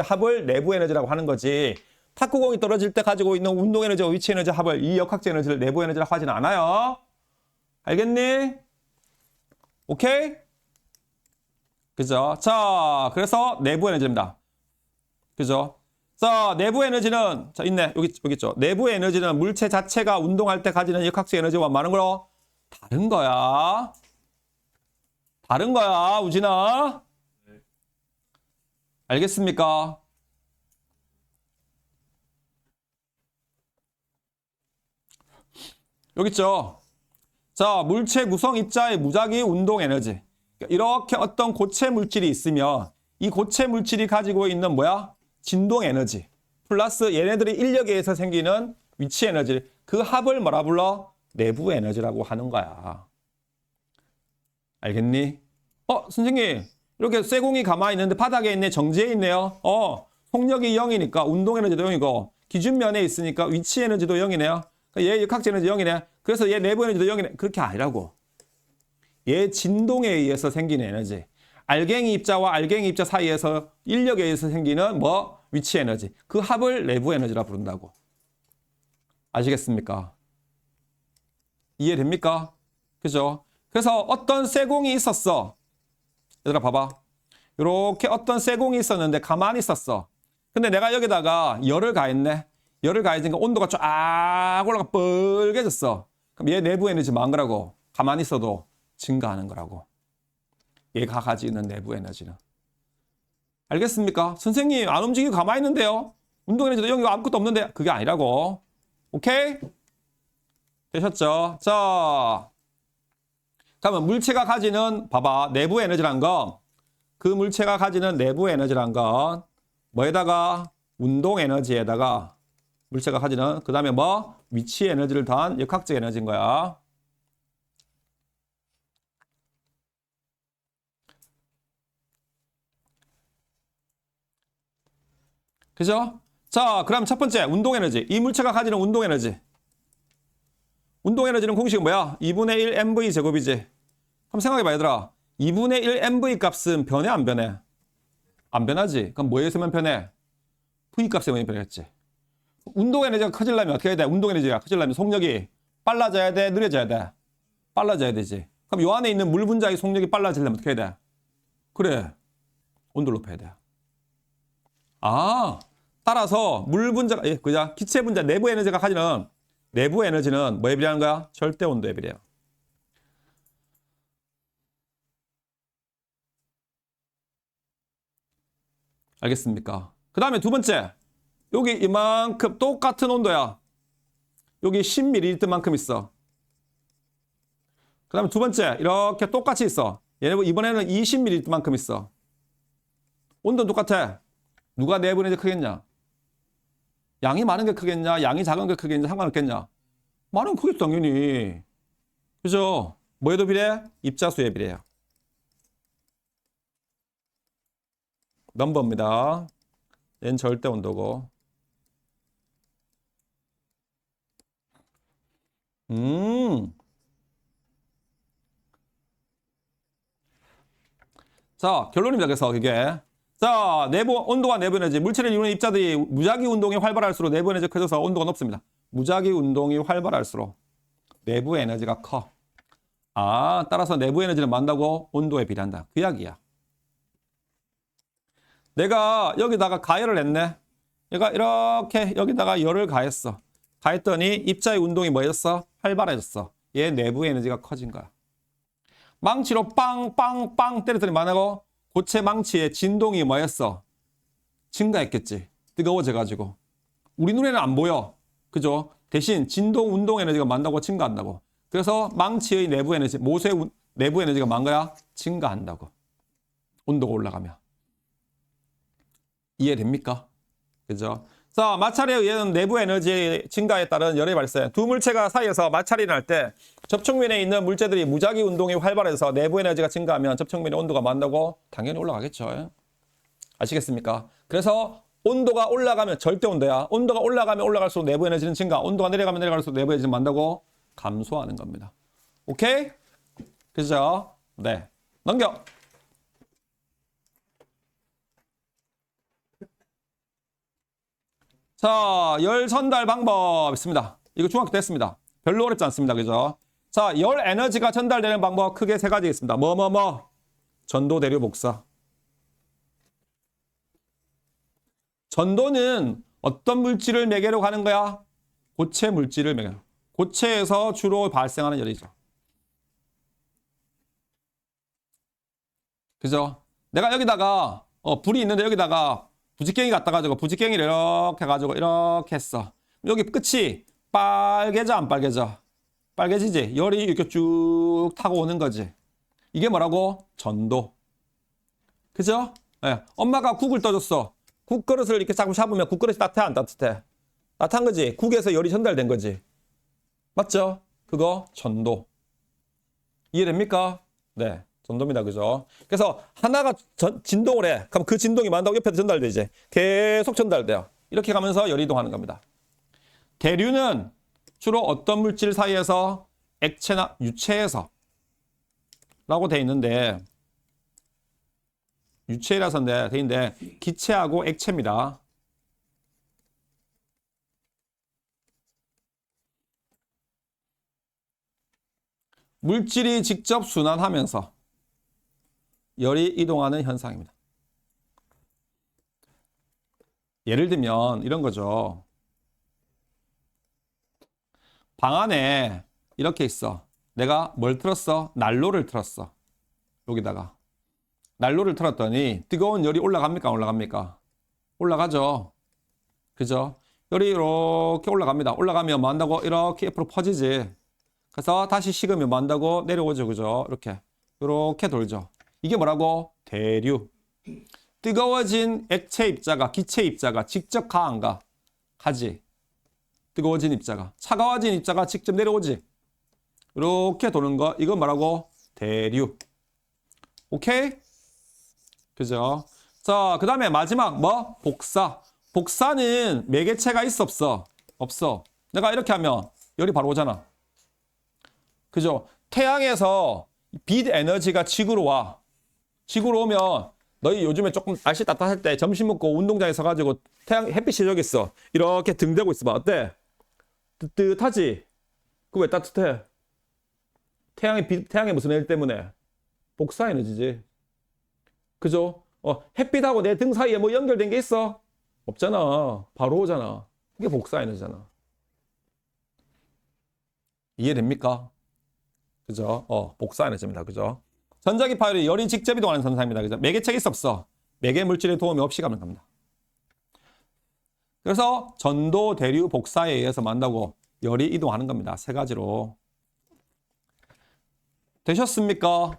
합을 내부 에너지라고 하는 거지. 탁구공이 떨어질 때 가지고 있는 운동 에너지와 위치 에너지 합을 이 역학적 에너지를 내부 에너지라고 하진 않아요. 알겠니? 오케이? 그죠? 자, 그래서 내부 에너지입니다. 그죠? 자, 내부 에너지는, 자, 있네. 여기 있죠. 내부 에너지는 물체 자체가 운동할 때 가지는 역학적 에너지와 많은 거로 다른 거야. 다른 거야, 우진아. 알겠습니까? 여기 있죠. 자, 물체 구성 입자의 무작위 운동 에너지. 이렇게 어떤 고체 물질이 있으면 이 고체 물질이 가지고 있는 뭐야? 진동 에너지. 플러스 얘네들이 인력에 의해서 생기는 위치 에너지. 그 합을 뭐라 불러? 내부 에너지라고 하는 거야. 알겠니? 선생님. 이렇게 쇠공이 가만히 있는데 바닥에 있네. 정지해 있네요. 속력이 0이니까 운동 에너지도 0이고 기준면에 있으니까 위치 에너지도 0이네요. 얘 역학적 에너지 0이네. 그래서 얘 내부 에너지도 0이네. 그렇게 아니라고. 얘 진동에 의해서 생기는 에너지. 알갱이 입자와 알갱이 입자 사이에서 인력에 의해서 생기는 위치 에너지. 그 합을 내부 에너지라 부른다고. 아시겠습니까? 이해됩니까? 그죠? 그래서 어떤 쇠공이 있었어. 얘들아 봐봐. 이렇게 어떤 쇠공이 있었는데 가만히 있었어. 근데 내가 여기다가 열을 가했네. 열을 가해지니까 온도가 쫙 올라가 뻘개졌어. 그럼 얘 내부 에너지 뭐한 거라고? 가만히 있어도 증가하는 거라고. 얘가 가지고 있는 내부 에너지는. 알겠습니까? 선생님 안 움직이고 가만히 있는데요. 운동 에너지도 0이고 아무것도 없는데 그게 아니라고. 오케이? 되셨죠? 자, 그러면 물체가 가지는 봐봐. 내부 에너지란 건 그 물체가 가지는 내부 에너지란 건 뭐에다가 운동 에너지에다가 물체가 가지는 그 다음에 위치 에너지를 더한 역학적 에너지인 거야. 그죠? 자, 그럼 첫 번째 운동 에너지. 이 물체가 가지는 운동 에너지. 운동 에너지는 공식은 뭐야? 2분의 1 mv 제곱이지. 한번 생각해봐 얘들아. 2분의 1 mv 값은 변해 안 변해? 안 변하지. 그럼 뭐에서만 변해? v 값에만 변했지. 운동 에너지가 커지려면 어떻게 해야 돼? 운동 에너지가 커지려면 속력이 빨라져야 돼? 느려져야 돼? 빨라져야 되지. 그럼 요 안에 있는 물 분자의 속력이 빨라지려면 어떻게 해야 돼? 그래. 온도를 높여야 돼. 아, 따라서 물 분자가, 그죠? 기체 분자 내부 에너지가 가지는 내부 에너지는 뭐에 비례하는 거야? 절대 온도에 비례해요. 알겠습니까? 그 다음에 두 번째. 여기 이만큼 똑같은 온도야. 여기 10ml만큼 있어. 그 다음에 두 번째. 이렇게 똑같이 있어. 얘네 이번에는 20ml만큼 있어. 온도는 똑같아. 누가 내부 에너지 크겠냐? 양이 많은 게 크겠냐? 양이 작은 게 크겠냐? 상관없겠냐? 많은 크겠죠, 당연히. 그죠? 뭐에도 비례해? 입자수에 비례해요. 넘버입니다. 얘는 절대 온도고. 자, 결론입니다. 그래서 그게. 자, 내부, 온도와 내부 에너지. 물체를 이루는 입자들이 무작위 운동이 활발할수록 내부 에너지가 커져서 온도가 높습니다. 무작위 운동이 활발할수록 내부 에너지가 커. 아, 따라서 내부 에너지를 만다고 온도에 비례한다. 그 이야기야. 내가 여기다가 가열을 했네. 얘가 이렇게 여기다가 열을 가했어. 가했더니 입자의 운동이 뭐였어? 활발해졌어. 얘 내부 에너지가 커진 거야. 망치로 빵빵빵 때렸더니 뭐냐고? 고체 망치의 진동이 뭐였어? 증가했겠지. 뜨거워져가지고. 우리 눈에는 안 보여. 그죠? 대신 진동, 운동 에너지가 많다고 증가한다고. 그래서 망치의 내부 에너지, 못의 내부 에너지가 많은 거야? 증가한다고. 온도가 올라가면. 이해됩니까? 그죠? 자, 마찰에 의한 내부 에너지 증가에 따른 열의 발생. 두 물체가 사이에서 마찰이 날 때 접촉면에 있는 물체들이 무작위 운동이 활발해서 내부 에너지가 증가하면 접촉면의 온도가 많다고 당연히 올라가겠죠. 아시겠습니까? 그래서 온도가 올라가면 절대 온도야. 온도가 올라가면 올라갈수록 내부 에너지는 증가. 온도가 내려가면 내려갈수록 내부 에너지는 많다고 감소하는 겁니다. 오케이? 그죠? 네. 넘겨. 자, 열 전달 방법 있습니다. 이거 중학교 때 했습니다. 별로 어렵지 않습니다. 그죠? 자, 열 에너지가 전달되는 방법 크게 세 가지 있습니다. 전도, 대류, 복사. 전도는 어떤 물질을 매개로 가는 거야? 고체 물질을 매개로. 고체에서 주로 발생하는 열이죠. 그죠? 내가 여기다가 불이 있는데 여기다가 부직갱이 갖다 가지고 부직갱이를 이렇게 가지고 이렇게 했어. 여기 끝이 빨개져 안 빨개져? 빨개지지? 열이 이렇게 쭉 타고 오는 거지. 이게 뭐라고? 전도. 그죠? 네. 엄마가 국을 떠줬어. 국그릇을 이렇게 자꾸 잡으면 국그릇이 따뜻해 안 따뜻해? 따뜻한 거지. 국에서 열이 전달된 거지. 맞죠? 그거 전도. 이해됩니까? 네. 전도입니다. 그죠? 그래서 하나가 진동을 해. 그럼 그 진동이 많다고 옆에도 전달되지. 계속 전달돼요. 이렇게 가면서 열이 이동하는 겁니다. 대류는 주로 어떤 물질 사이에서 액체나 유체에서 라고 돼 있는데 유체라서 돼 있는데 기체하고 액체입니다. 물질이 직접 순환하면서 열이 이동하는 현상입니다. 예를 들면 이런 거죠. 방 안에 이렇게 있어. 내가 뭘 틀었어? 난로를 틀었어. 여기다가. 난로를 틀었더니 뜨거운 열이 올라갑니까? 안 올라갑니까? 올라가죠. 그죠? 열이 이렇게 올라갑니다. 올라가면 뭐 한다고? 이렇게 옆으로 퍼지지. 그래서 다시 식으면 뭐 한다고? 내려오죠. 그죠? 이렇게 돌죠. 이게 뭐라고? 대류. 뜨거워진 액체 입자가, 기체 입자가 직접 가, 안 가? 가지. 뜨거워진 입자가. 차가워진 입자가 직접 내려오지. 이렇게 도는 거. 이거 뭐라고? 대류. 오케이? 그죠? 자, 그 다음에 마지막 뭐? 복사. 복사는 매개체가 있어 없어? 없어. 내가 이렇게 하면 열이 바로 오잖아. 그죠? 태양에서 빛 에너지가 지구로 와. 지구로 오면 너희 요즘에 조금 날씨 따뜻할 때 점심 먹고 운동장에 서가지고 햇빛이 저기 있어. 이렇게 등 대고 있어봐. 어때? 뜨뜻하지? 그거 왜 따뜻해? 태양의 무슨 에너지 때문에? 복사 에너지지. 그죠? 햇빛하고 내 등 사이에 뭐 연결된 게 있어? 없잖아. 바로 오잖아. 이게 복사 에너지잖아. 이해됩니까? 그죠? 복사 에너지입니다. 그죠? 전자기파열이 열이 직접 이동하는 현상입니다. 그죠? 매개체가 있어 없어? 매개 물질의 도움이 없이 가능합니다. 그래서 전도, 대류, 복사에 의해서 만나고 열이 이동하는 겁니다. 세 가지로. 되셨습니까?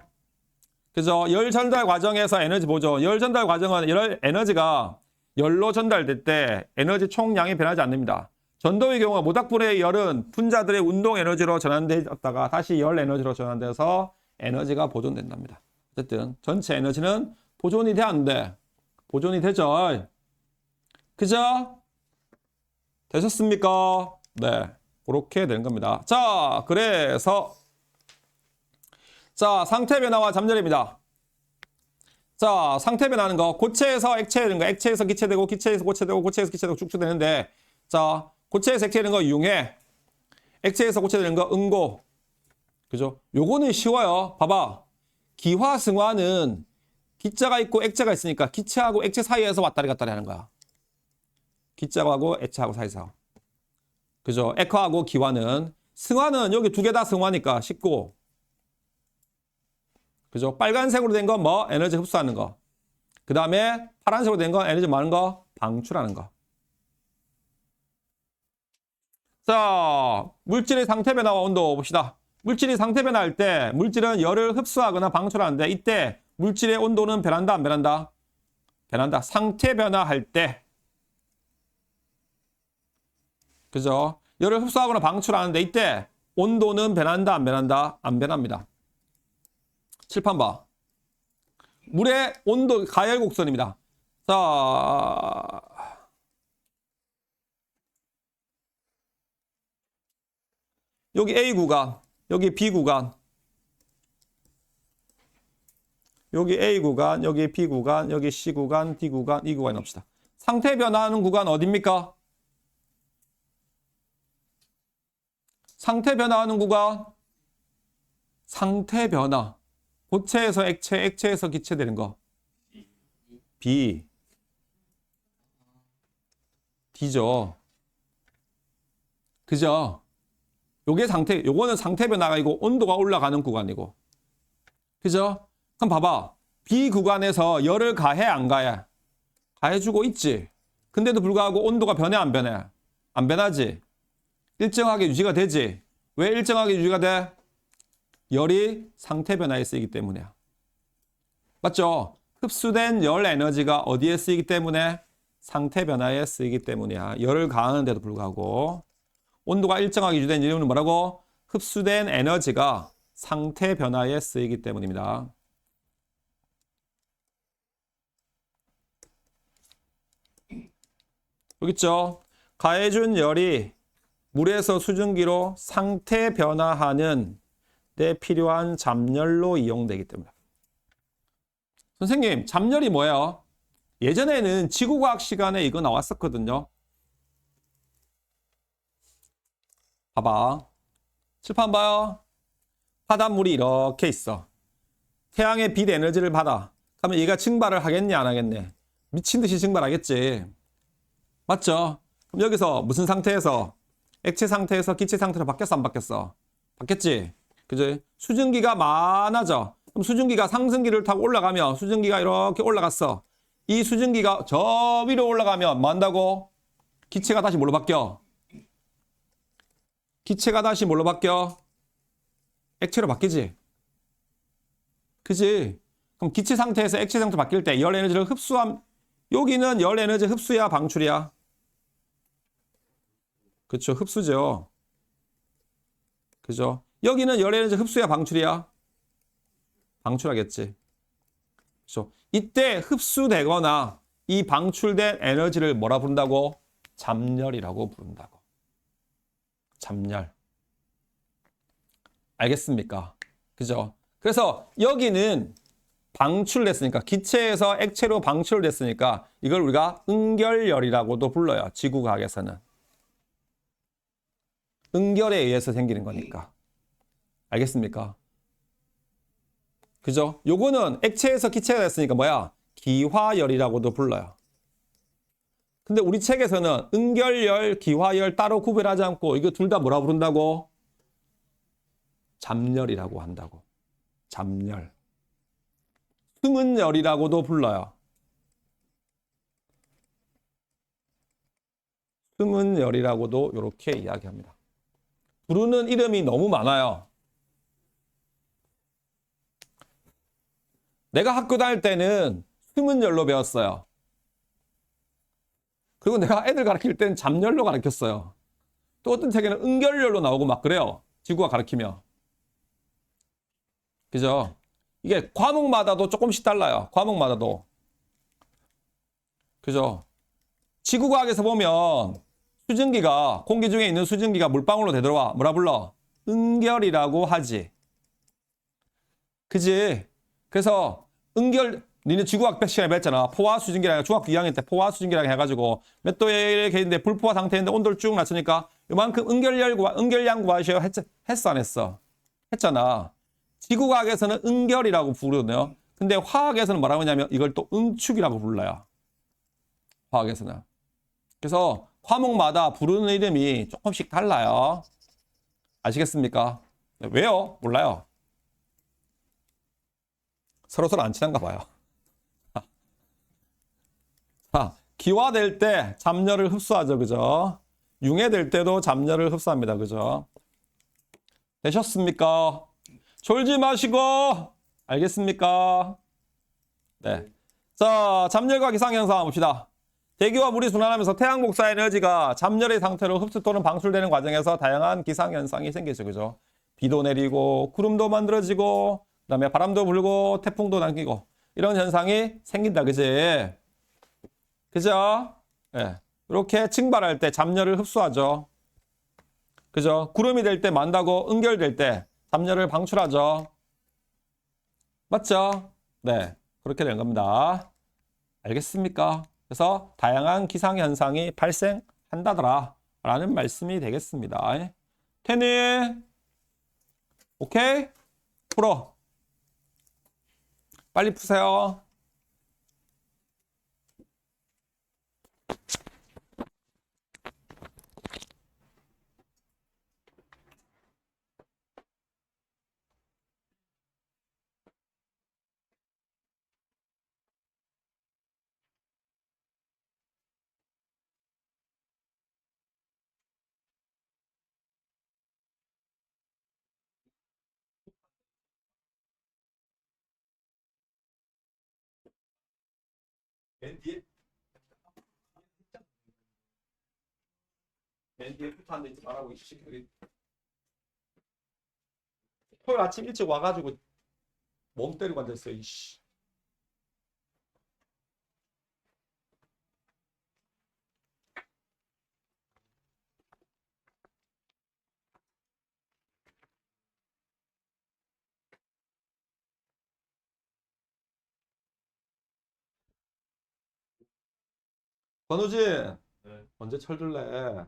그죠? 열 전달 과정에서 에너지 보죠. 열 전달 과정은 에너지가 열로 전달될 때 에너지 총량이 변하지 않습니다. 전도의 경우 모닥불의 열은 분자들의 운동 에너지로 전환되었다가 다시 열 에너지로 전환돼서 에너지가 보존된답니다. 어쨌든 전체 에너지는 보존이 돼 안 돼? 보존이 되죠. 그죠? 되셨습니까? 네. 그렇게 되는 겁니다. 자, 그래서 자, 상태 변화와 잠열입니다. 자, 상태 변화하는 거 고체에서 액체 되는 거, 액체에서 기체되고 기체에서 고체되고 고체에서 기체되고 쭉쭉 되는데 자, 고체에서 액체 되는 거 융해, 액체에서 고체 되는 거 응고. 그죠? 요거는 쉬워요. 봐봐. 기화 승화는 기자가 있고 액체가 있으니까 기체하고 액체 사이에서 왔다리 갔다리 하는 거야. 기자하고 액체하고 사이에서. 그죠? 액화하고 기화는 승화는 여기 두 개 다 승화니까 쉽고. 그죠? 빨간색으로 된 건 뭐? 에너지 흡수하는 거. 그 다음에 파란색으로 된 건 에너지 많은 거? 방출하는 거. 자, 물질의 상태 변화와 온도 봅시다. 물질이 상태 변화할 때 물질은 열을 흡수하거나 방출하는데 이때 물질의 온도는 변한다 안 변한다? 변한다. 상태 변화할 때. 그죠? 열을 흡수하거나 방출하는데 이때 온도는 변한다 안 변한다? 안 변합니다. 칠판 봐. 물의 온도 가열 곡선입니다. 자, 여기 A 구간, 여기 B 구간, 여기 A 구간, 여기 B 구간, 여기 C 구간, D 구간, E 구간에 넣읍시다. 상태 변화하는 구간 어디입니까? 상태 변화하는 구간, 상태 변화. 고체에서 액체, 액체에서 기체 되는 거. B. D죠. 그죠? 요거는 상태 변화가 아니고 온도가 올라가는 구간이고. 그죠? 그럼 봐봐. B 구간에서 열을 가해, 안 가해? 가해주고 있지. 근데도 불구하고 온도가 변해, 안 변해? 안 변하지. 일정하게 유지가 되지. 왜 일정하게 유지가 돼? 열이 상태 변화에 쓰이기 때문이야. 맞죠? 흡수된 열 에너지가 어디에 쓰이기 때문에? 상태 변화에 쓰이기 때문이야. 열을 가하는데도 불구하고. 온도가 일정하게 유지된 이유는 뭐라고? 흡수된 에너지가 상태 변화에 쓰이기 때문입니다. 여기 있죠? 가해준 열이 물에서 수증기로 상태 변화하는 데 필요한 잡열로 이용되기 때문에. 선생님, 잡열이 뭐예요? 예전에는 지구과학 시간에 이거 나왔었거든요. 봐봐. 칠판 봐요. 바닷물이 이렇게 있어. 태양의 빛 에너지를 받아. 그러면 얘가 증발을 하겠니, 안 하겠니? 미친 듯이 증발하겠지. 맞죠? 그럼 여기서 무슨 상태에서? 액체 상태에서 기체 상태로 바뀌었어, 안 바뀌었어? 바뀌었지? 그죠? 수증기가 많아져. 그럼 수증기가 상승기를 타고 올라가면 수증기가 이렇게 올라갔어. 이 수증기가 저 위로 올라가면 뭐 한다고? 기체가 다시 뭘로 바뀌어? 기체가 다시 뭘로 바뀌어? 액체로 바뀌지? 그지? 그럼 기체 상태에서 액체 상태로 바뀔 때 열 에너지를 흡수함, 여기는 열 에너지 흡수야, 방출이야? 그렇죠. 흡수죠. 그죠? 여기는 열 에너지 흡수야, 방출이야? 방출하겠지. 그렇죠. 이때 흡수되거나 이 방출된 에너지를 뭐라 부른다고? 잡열이라고 부른다고. 잡열. 알겠습니까? 그죠? 그래서 여기는 방출됐으니까, 기체에서 액체로 방출됐으니까 이걸 우리가 응결열이라고도 불러요. 지구과학에서는. 응결에 의해서 생기는 거니까. 알겠습니까? 그죠? 요거는 액체에서 기체가 됐으니까 뭐야? 기화열이라고도 불러요. 근데 우리 책에서는 응결열, 기화열 따로 구별하지 않고 이거 둘 다 뭐라 부른다고? 잡열이라고 한다고. 잡열. 숨은열이라고도 불러요. 숨은열이라고도 이렇게 이야기합니다. 부르는 이름이 너무 많아요. 내가 학교 다닐 때는 숨은열로 배웠어요. 그리고 내가 애들 가르칠 때는 잡열로 가르쳤어요. 또 어떤 책에는 응결열로 나오고 막 그래요. 지구가 가르치며. 그죠? 이게 과목마다도 조금씩 달라요. 과목마다도. 그죠? 지구과학에서 보면 수증기가, 공기 중에 있는 수증기가 물방울로 되돌아와. 뭐라 불러? 응결이라고 하지. 그지? 그래서 니네 지구과학 시간에 배웠잖아. 포화 수증기라고, 중학교 2학년 때 포화 수증기라고 해가지고 몇 도에 이렇게 있는데 불포화 상태인데 온도를 쭉 낮추니까 이만큼 응결량 구하셔. 했어 안 했어? 했잖아. 지구과학에서는 응결이라고 부르거든요. 근데 화학에서는 뭐라고 하냐면 이걸 또 응축이라고 불러요. 화학에서는. 그래서 과목마다 부르는 이름이 조금씩 달라요. 아시겠습니까? 왜요? 몰라요. 서로서로 안 친한가 봐요. 자, 기화될 때 잡열을 흡수하죠. 그죠? 융해될 때도 잡열을 흡수합니다. 그죠? 되셨습니까? 졸지 마시고. 알겠습니까? 네. 자, 잡열과 기상현상 봅시다. 대기와 물이 순환하면서 태양 복사 에너지가 잡열의 상태로 흡수 또는 방출되는 과정에서 다양한 기상현상이 생기죠. 그죠? 비도 내리고, 구름도 만들어지고, 그 다음에 바람도 불고, 태풍도 남기고, 이런 현상이 생긴다. 그지? 그죠? 예. 네. 이렇게 증발할 때 잡열을 흡수하죠. 그죠? 구름이 될 때 만다고 응결될 때 잡열을 방출하죠. 맞죠? 네. 그렇게 된 겁니다. 알겠습니까? 그래서 다양한 기상현상이 발생한다더라 라는 말씀이 되겠습니다. 테니? 오케이? 풀어. 빨리 푸세요. 맨 뒤에 붙어 앉아있지 말라고 토요일 아침 일찍 와가지고 몸 때리고 앉아있어요. 이씨. 권우진, 네. 언제 철들래?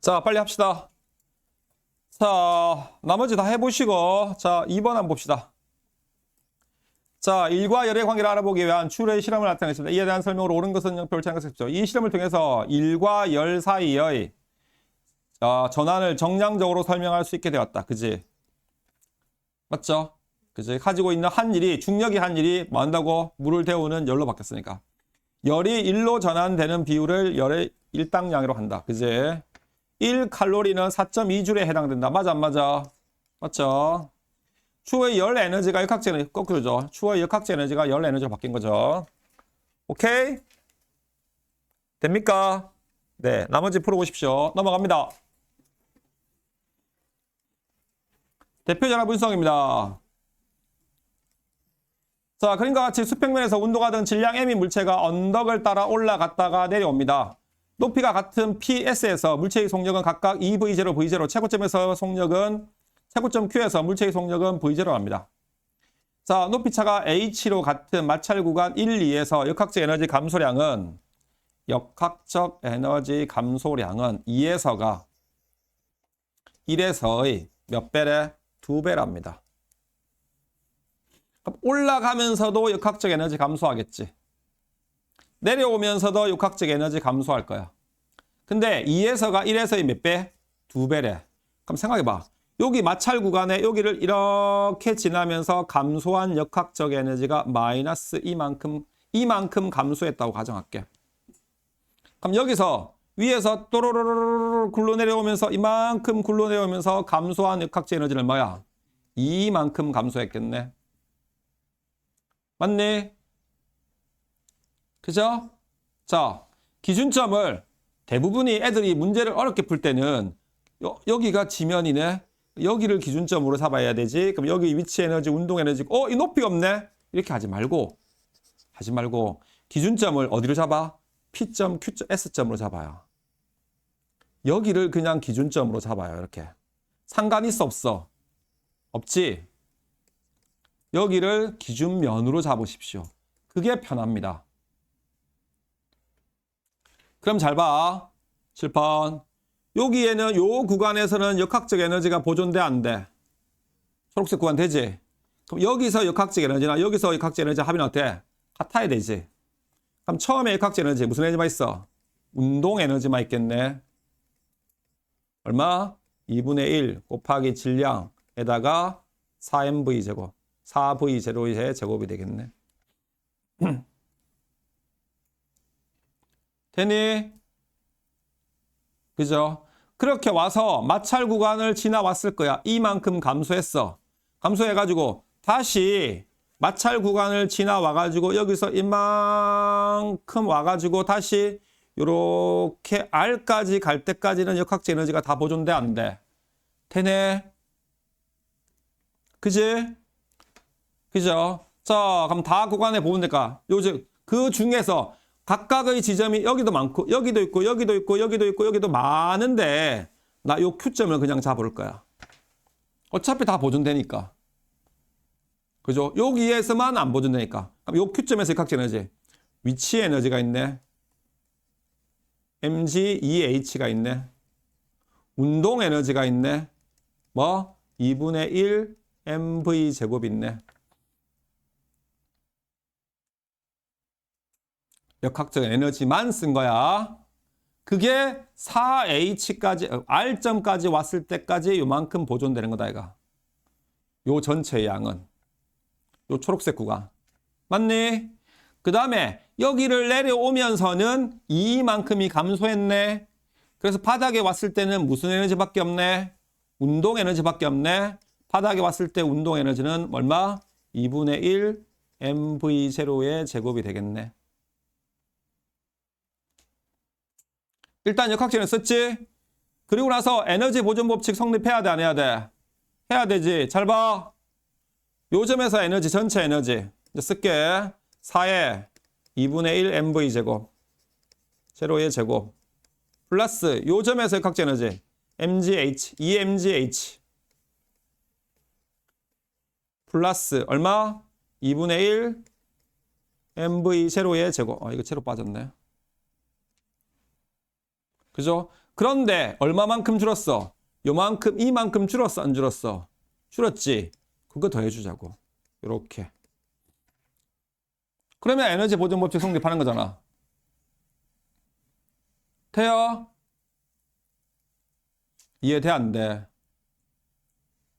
자, 빨리 합시다. 자, 나머지 다 해보시고, 자, 2번 한번 봅시다. 자, 일과 열의 관계를 알아보기 위한 추론의 실험을 나타내겠습니다. 이에 대한 설명으로 옳은 것은 0표를 찾는 것이죠. 이 실험을 통해서 일과 열 사이의 전환을 정량적으로 설명할 수 있게 되었다. 그지? 맞죠? 그지? 가지고 있는 한 일이, 중력이 한 일이 뭐 한다고? 물을 데우는 열로 바뀌었으니까. 열이 1로 전환되는 비율을 열의 일당량으로 한다. 그지? 1칼로리는 4.2줄에 해당된다. 맞아, 안 맞아? 맞죠? 추후의 열 에너지가 역학적 에너지, 거꾸로죠. 추후의 역학적 에너지가 열 에너지로 바뀐 거죠. 오케이? 됩니까? 네, 나머지 풀어보십시오. 넘어갑니다. 대표전화 분석입니다. 자, 그림과 같이 수평면에서 운동화 등 질량 M인 물체가 언덕을 따라 올라갔다가 내려옵니다. 높이가 같은 PS에서 물체의 속력은 각각 2V0, V0, 최고점에서 속력은 최고점 Q에서 물체의 속력은 V0로 합니다. 자, 높이차가 H로 같은 마찰 구간 1, 2에서 역학적 에너지 감소량은 2에서가 1에서의 몇 배래? 2배랍니다. 그럼 올라가면서도 역학적 에너지 감소하겠지. 내려오면서도 역학적 에너지 감소할 거야. 근데 2에서가 1에서의 몇 배? 2배래. 그럼 생각해봐. 여기 마찰 구간에 여기를 이렇게 지나면서 감소한 역학적 에너지가 마이너스 이만큼 감소했다고 가정할게. 그럼 여기서 위에서 또로로로로 굴러내려오면서 이만큼 굴러내려오면서 감소한 역학적 에너지는 뭐야? 이만큼 감소했겠네. 맞니? 그죠? 자, 기준점을 대부분이 애들이 문제를 어렵게 풀 때는 여기가 지면이네. 여기를 기준점으로 잡아야 되지. 그럼 여기 위치 에너지, 운동 에너지, 이 높이가 없네. 이렇게 하지 말고 기준점을 어디로 잡아? P점, Q점, S점으로 잡아요. 여기를 그냥 기준점으로 잡아요. 이렇게. 상관 있어, 없어? 없지? 여기를 기준면으로 잡으십시오. 그게 편합니다. 그럼 잘 봐. 7번. 여기에는 요 구간에서는 역학적 에너지가 보존돼, 안 돼? 초록색 구간 되지? 그럼 여기서 역학적 에너지나 여기서 역학적 에너지 합이 어때? 같아야 되지. 그럼 처음에 역학적 에너지 무슨 에너지만 있어? 운동 에너지만 있겠네. 얼마? 2분의 1 곱하기 질량에다가 4mv 제곱. 4v0의 제곱이 되겠네. 되니? 그죠? 그렇게 와서 마찰 구간을 지나왔을 거야. 이만큼 감소했어. 감소해가지고 다시 마찰 구간을 지나와가지고 여기서 이만큼 와가지고 다시 요렇게 R까지 갈 때까지는 역학적 에너지가 다 보존돼, 안 돼? 되네? 그지? 그죠? 자, 그럼 다 구간에 보면 될까? 요즘 그 중에서 각각의 지점이 여기도 많고 여기도 있고 여기도 있고 여기도 있고 여기도 많은데 나 요 Q점을 그냥 잡을 거야. 어차피 다 보존되니까. 그죠? 여기에서만 안 보존되니까. 그럼 요 Q점에서 역학적 에너지. 위치 에너지가 있네. mg2h가 있네. 운동 에너지가 있네. 뭐? 2분의 1 mv 제곱 있네. 역학적 에너지만 쓴 거야. 그게 4h까지, R점까지 왔을 때까지 요만큼 보존되는 거다, 이거. 요 전체의 양은. 요 초록색 구간. 맞니? 그 다음에 여기를 내려오면서는 이만큼이 감소했네. 그래서 바닥에 왔을 때는 무슨 에너지밖에 없네? 운동 에너지밖에 없네. 바닥에 왔을 때 운동 에너지는 얼마? 2분의 1 mv0의 제곱이 되겠네. 일단 역학적을 썼지? 그리고 나서 에너지 보존 법칙 성립해야 돼, 안 해야 돼? 해야 되지. 잘 봐. 요 점에서 에너지, 전체 에너지. 이제 쓸게. 4에 2분의 1 mv 제곱. 제로의 제곱. 플러스 요 점에서 역학적 에너지. mgh, 2mgh. 플러스 얼마? 2분의 1 mv 제로의 제곱. 이거 제로 빠졌네. 그죠? 그런데 얼마만큼 줄었어? 요만큼, 이만큼 줄었어? 안 줄었어? 줄었지? 그거 더해주자고. 이렇게. 그러면 에너지 보존 법칙 성립하는 거잖아. 돼요? 이해돼 안 돼?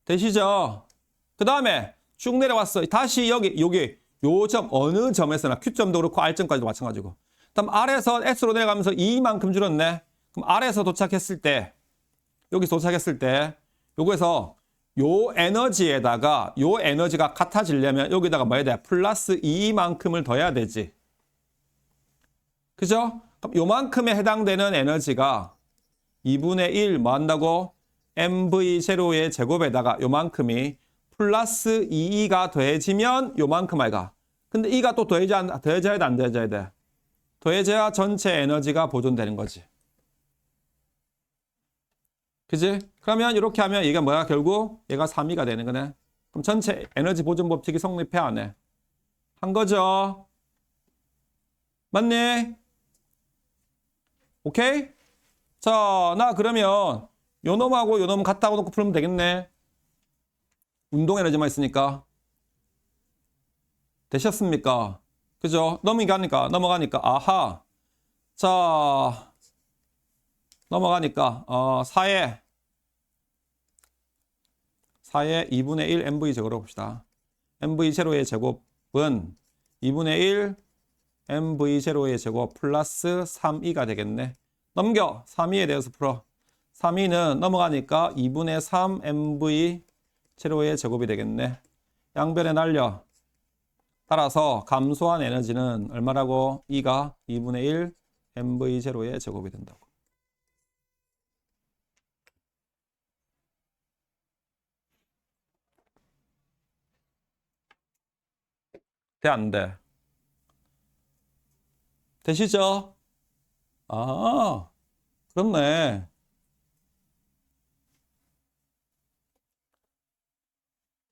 되시죠? 그 다음에 쭉 내려왔어. 다시 여기 요 점 어느 점에서나 Q점도 그렇고 R점까지도 마찬가지고. 그다음 R에서 S로 내려가면서 E만큼 줄었네. 그럼 R에서 도착했을 때 여기 도착했을 때 요거에서 요 에너지에다가 요 에너지가 같아지려면 여기다가 뭐 해야 돼? 플러스 E만큼을 더해야 되지. 그죠? 그럼 요만큼에 해당되는 에너지가 2분의 1 뭐 한다고? mv0의 제곱에다가 요만큼이 플러스 2가 더해지면 요만큼 아이가. 근데 이가 또 더해져야 돼, 안 더해져야 돼? 더해져야 전체 에너지가 보존되는 거지. 그지? 그러면 이렇게 하면 얘가 뭐야? 결국 얘가 3이가 되는 거네. 그럼 전체 에너지 보존 법칙이 성립해 안 해? 한 거죠. 맞니? 오케이? 자, 나 그러면 요 놈하고 요 놈 같다고 놓고 풀면 되겠네. 운동 에너지만 있으니까. 되셨습니까? 그죠? 넘어가니까 아하. 자, 넘어가니까 4에 2분의 1 mv 제곱으로 봅시다. mv0의 제곱은 2분의 1 mv0의 제곱 플러스 3e가 되겠네. 넘겨. 3e에 대해서 풀어. 3e는 넘어가니까 2분의 3 mv0의 제곱이 되겠네. 양변에 날려. 따라서 감소한 에너지는 얼마라고? E가 2분의 1 mv0의 제곱이 된다고. 돼, 안 돼? 되시죠? 아, 그렇네.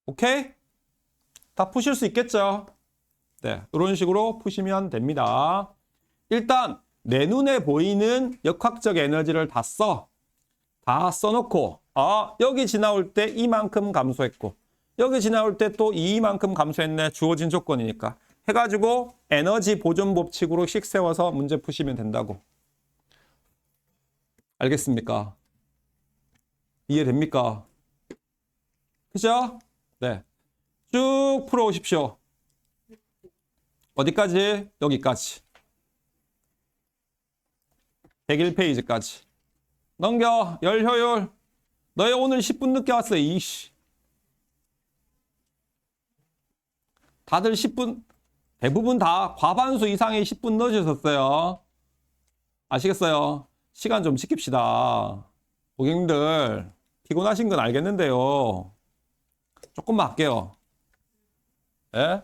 오케이? 다 푸실 수 있겠죠? 네, 이런 식으로 푸시면 됩니다. 일단 내 눈에 보이는 역학적 에너지를 다 써놓고 여기 지나올 때 이만큼 감소했고 여기 지나올 때 또 이만큼 감소했네. 주어진 조건이니까. 해가지고 에너지 보존 법칙으로 씩 세워서 문제 푸시면 된다고. 알겠습니까? 이해됩니까? 그죠? 네. 쭉 풀어오십시오. 어디까지? 여기까지. 101페이지까지. 넘겨. 열 효율. 너희 오늘 10분 늦게 왔어. 이씨. 다들 10분, 대부분 다 과반수 이상의 10분 늦으셨어요. 아시겠어요? 시간 좀 지킵시다. 고객님들, 피곤하신 건 알겠는데요. 조금만 할게요. 예?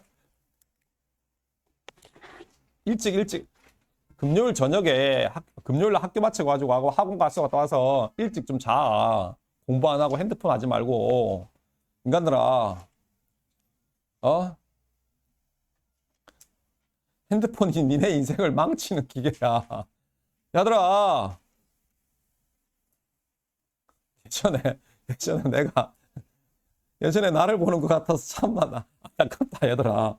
일찍. 금요일 저녁에, 금요일날 학교 마쳐가지고 학원 갔다 와서 일찍 좀 자. 공부 안 하고 핸드폰 하지 말고. 인간들아. 핸드폰이 니네 인생을 망치는 기계야. 야들아. 예전에 나를 보는 것 같아서 참나 안타깝다 얘들아.